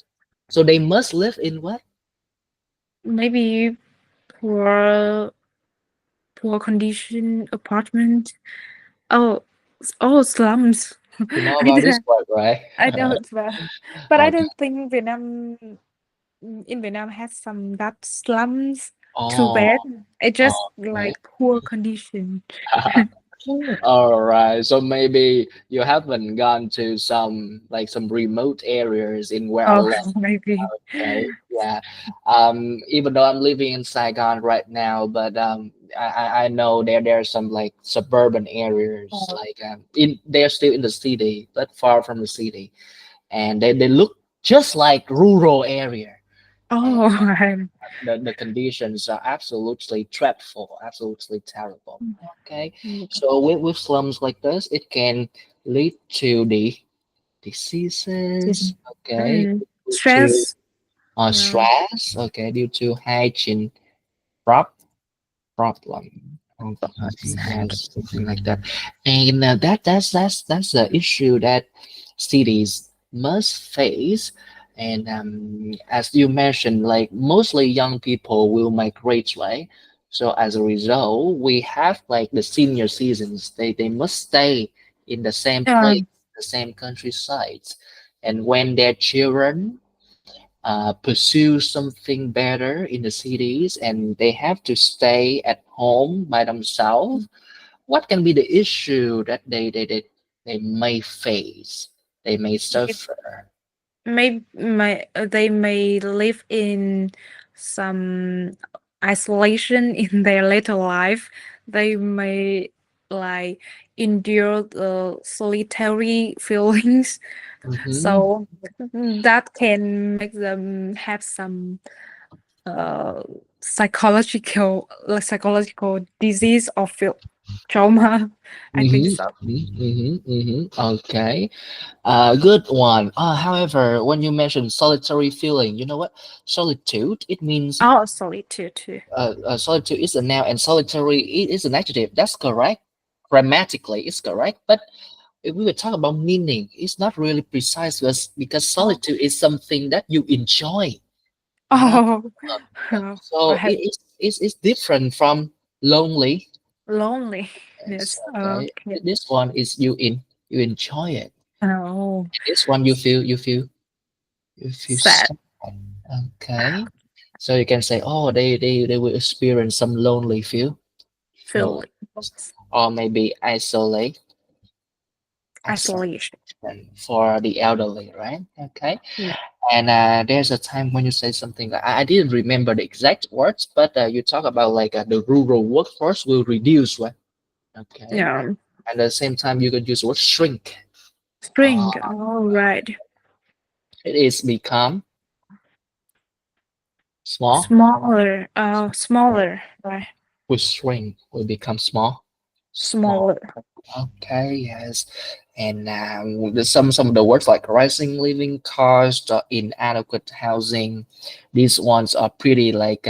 [SPEAKER 1] So they must live in what?
[SPEAKER 2] Maybe poor poor condition apartment. Oh, slums.
[SPEAKER 1] You know
[SPEAKER 2] I
[SPEAKER 1] about this
[SPEAKER 2] don't,
[SPEAKER 1] word, right?
[SPEAKER 2] I don't, but I
[SPEAKER 1] Okay.
[SPEAKER 2] don't think Vietnam has some that slums too
[SPEAKER 1] Oh,
[SPEAKER 2] bad. It just
[SPEAKER 1] okay.
[SPEAKER 2] like poor condition.
[SPEAKER 1] All right. So maybe you haven't gone to some remote areas in where I
[SPEAKER 2] Oh,
[SPEAKER 1] live.
[SPEAKER 2] maybe.
[SPEAKER 1] Okay, yeah. Even though I'm living in Saigon right now, but I know there are some like suburban areas,
[SPEAKER 2] Oh,
[SPEAKER 1] like in they're still in the city, but far from the city, and they look just like rural area, and
[SPEAKER 2] oh, right.
[SPEAKER 1] the conditions are absolutely dreadful, absolutely terrible. Okay,
[SPEAKER 2] Mm,
[SPEAKER 1] so with slums like this, it can lead to the diseases.
[SPEAKER 2] season.
[SPEAKER 1] Okay, due to
[SPEAKER 2] Stress. Yeah.
[SPEAKER 1] stress, okay, due to hygiene prob problem. Okay, yes, something like that. And that's the issue that cities must face. And as you mentioned, like mostly young people will migrate, right? So as a result, we have like the senior citizens. They must stay in the same
[SPEAKER 2] Yeah.
[SPEAKER 1] place, the same countryside. And when their children pursue something better in the cities and they have to stay at home by themselves, what can be the issue that they may face, they may suffer?
[SPEAKER 2] They may live in some isolation in their later life. They may like endure the solitary feelings.
[SPEAKER 1] Mm-hmm,
[SPEAKER 2] So that can make them have some uh psychological disease or feel trauma. I think so.
[SPEAKER 1] mm-hmm, mm-hmm, mm-hmm. Okay, good one. However, when you mention solitary feeling, you know what? Solitude, it means
[SPEAKER 2] Oh, solitude too.
[SPEAKER 1] solitude is a noun and solitary is an adjective. That's correct. Grammatically, it's correct. But if we were talking about meaning, it's not really precise because
[SPEAKER 2] Oh,
[SPEAKER 1] solitude is something that you enjoy. Uh,
[SPEAKER 2] oh,
[SPEAKER 1] so
[SPEAKER 2] right.
[SPEAKER 1] it's different from lonely.
[SPEAKER 2] Loneliness.
[SPEAKER 1] Yes, okay.
[SPEAKER 2] Okay.
[SPEAKER 1] This one is you enjoy it.
[SPEAKER 2] Oh,
[SPEAKER 1] This one you feel
[SPEAKER 2] sad
[SPEAKER 1] sad. Okay. So you can say, oh, they will experience some lonely feel,
[SPEAKER 2] feelings.
[SPEAKER 1] or maybe isolation
[SPEAKER 2] Isolation.
[SPEAKER 1] for the elderly, right? Okay.
[SPEAKER 2] Yeah.
[SPEAKER 1] And there's a time when you say something like, I didn't remember the exact words, but you talk about like the rural workforce will reduce, right? Okay.
[SPEAKER 2] Yeah.
[SPEAKER 1] At the same time, you could use the word shrink. Uh,
[SPEAKER 2] Spring. All right.
[SPEAKER 1] it is become small.
[SPEAKER 2] Smaller.
[SPEAKER 1] Right.
[SPEAKER 2] Smaller. Right.
[SPEAKER 1] Will shrink, will become small.
[SPEAKER 2] Smaller.
[SPEAKER 1] Okay, yes. And there's some of the words like rising living cost, inadequate housing. These ones are pretty like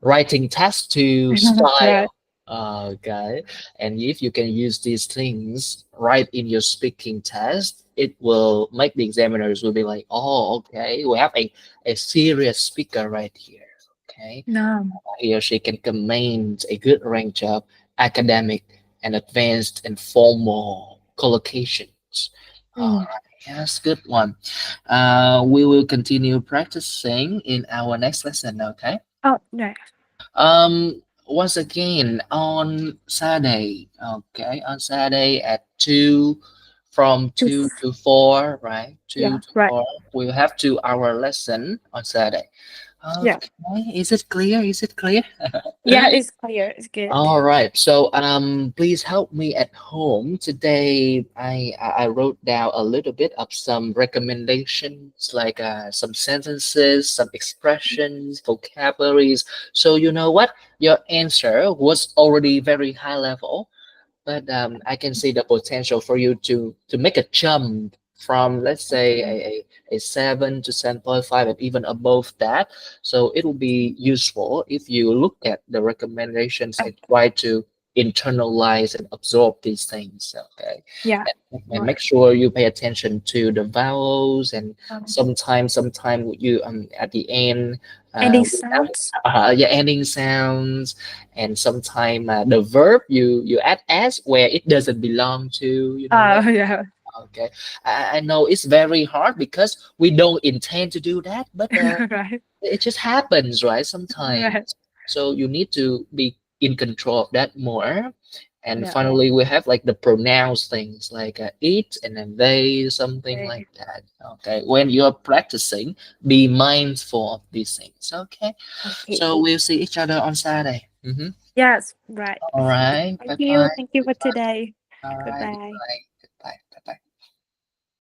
[SPEAKER 1] writing text to
[SPEAKER 2] Right.
[SPEAKER 1] style. Okay, and if you can use these things right in your speaking test, it will make the examiners will be like, oh, okay, we have a serious speaker right here. Okay,
[SPEAKER 2] No.
[SPEAKER 1] he or she can command a good range of academic and advanced and formal collocations. All
[SPEAKER 2] Mm.
[SPEAKER 1] right, yes, good one. We will continue practicing in our next lesson. Okay.
[SPEAKER 2] Oh, right.
[SPEAKER 1] Once again on Saturday. Okay, on Saturday at from two
[SPEAKER 2] Just,
[SPEAKER 1] to four, right? Two
[SPEAKER 2] yeah.
[SPEAKER 1] to
[SPEAKER 2] Right.
[SPEAKER 1] four. We'll have 2 hour lesson on Saturday.
[SPEAKER 2] Yeah.
[SPEAKER 1] Okay, is it clear? Is it clear?
[SPEAKER 2] Yeah. It's clear. It's good.
[SPEAKER 1] All right. So please help me at home today. I wrote down a little bit of some recommendations, like some sentences, some expressions, vocabularies. So you know what? Your answer was already very high level, but I can see the potential for you to make a jump from, let's say,
[SPEAKER 2] Okay.
[SPEAKER 1] a 7 to 7.5 and even above that. So it will be useful if you look at the recommendations and try to internalize and absorb these things. Okay,
[SPEAKER 2] Yeah.
[SPEAKER 1] and
[SPEAKER 2] Right.
[SPEAKER 1] make sure you pay attention to the vowels, and
[SPEAKER 2] Um,
[SPEAKER 1] sometime you at the end
[SPEAKER 2] ending
[SPEAKER 1] we have
[SPEAKER 2] sounds.
[SPEAKER 1] yeah, ending sounds, and sometime the verb you add s where it doesn't belong to, you know
[SPEAKER 2] Oh,
[SPEAKER 1] what.
[SPEAKER 2] yeah.
[SPEAKER 1] Okay, I know it's very hard because we don't intend to do that, but
[SPEAKER 2] Right.
[SPEAKER 1] it just happens, right? Sometimes.
[SPEAKER 2] Right.
[SPEAKER 1] So you need to be in control of that more. And
[SPEAKER 2] Yeah.
[SPEAKER 1] finally, we have like the pronouns things like it and then they, something
[SPEAKER 2] Okay.
[SPEAKER 1] like that. Okay, when you're practicing, be mindful of these things. Okay,
[SPEAKER 2] Okay.
[SPEAKER 1] so we'll see each other on Saturday.
[SPEAKER 2] Yes. Right.
[SPEAKER 1] All right, bye
[SPEAKER 2] Thank you.
[SPEAKER 1] bye.
[SPEAKER 2] Thank you for
[SPEAKER 1] Goodbye.
[SPEAKER 2] today.
[SPEAKER 1] All right,
[SPEAKER 2] Goodbye.
[SPEAKER 1] goodbye.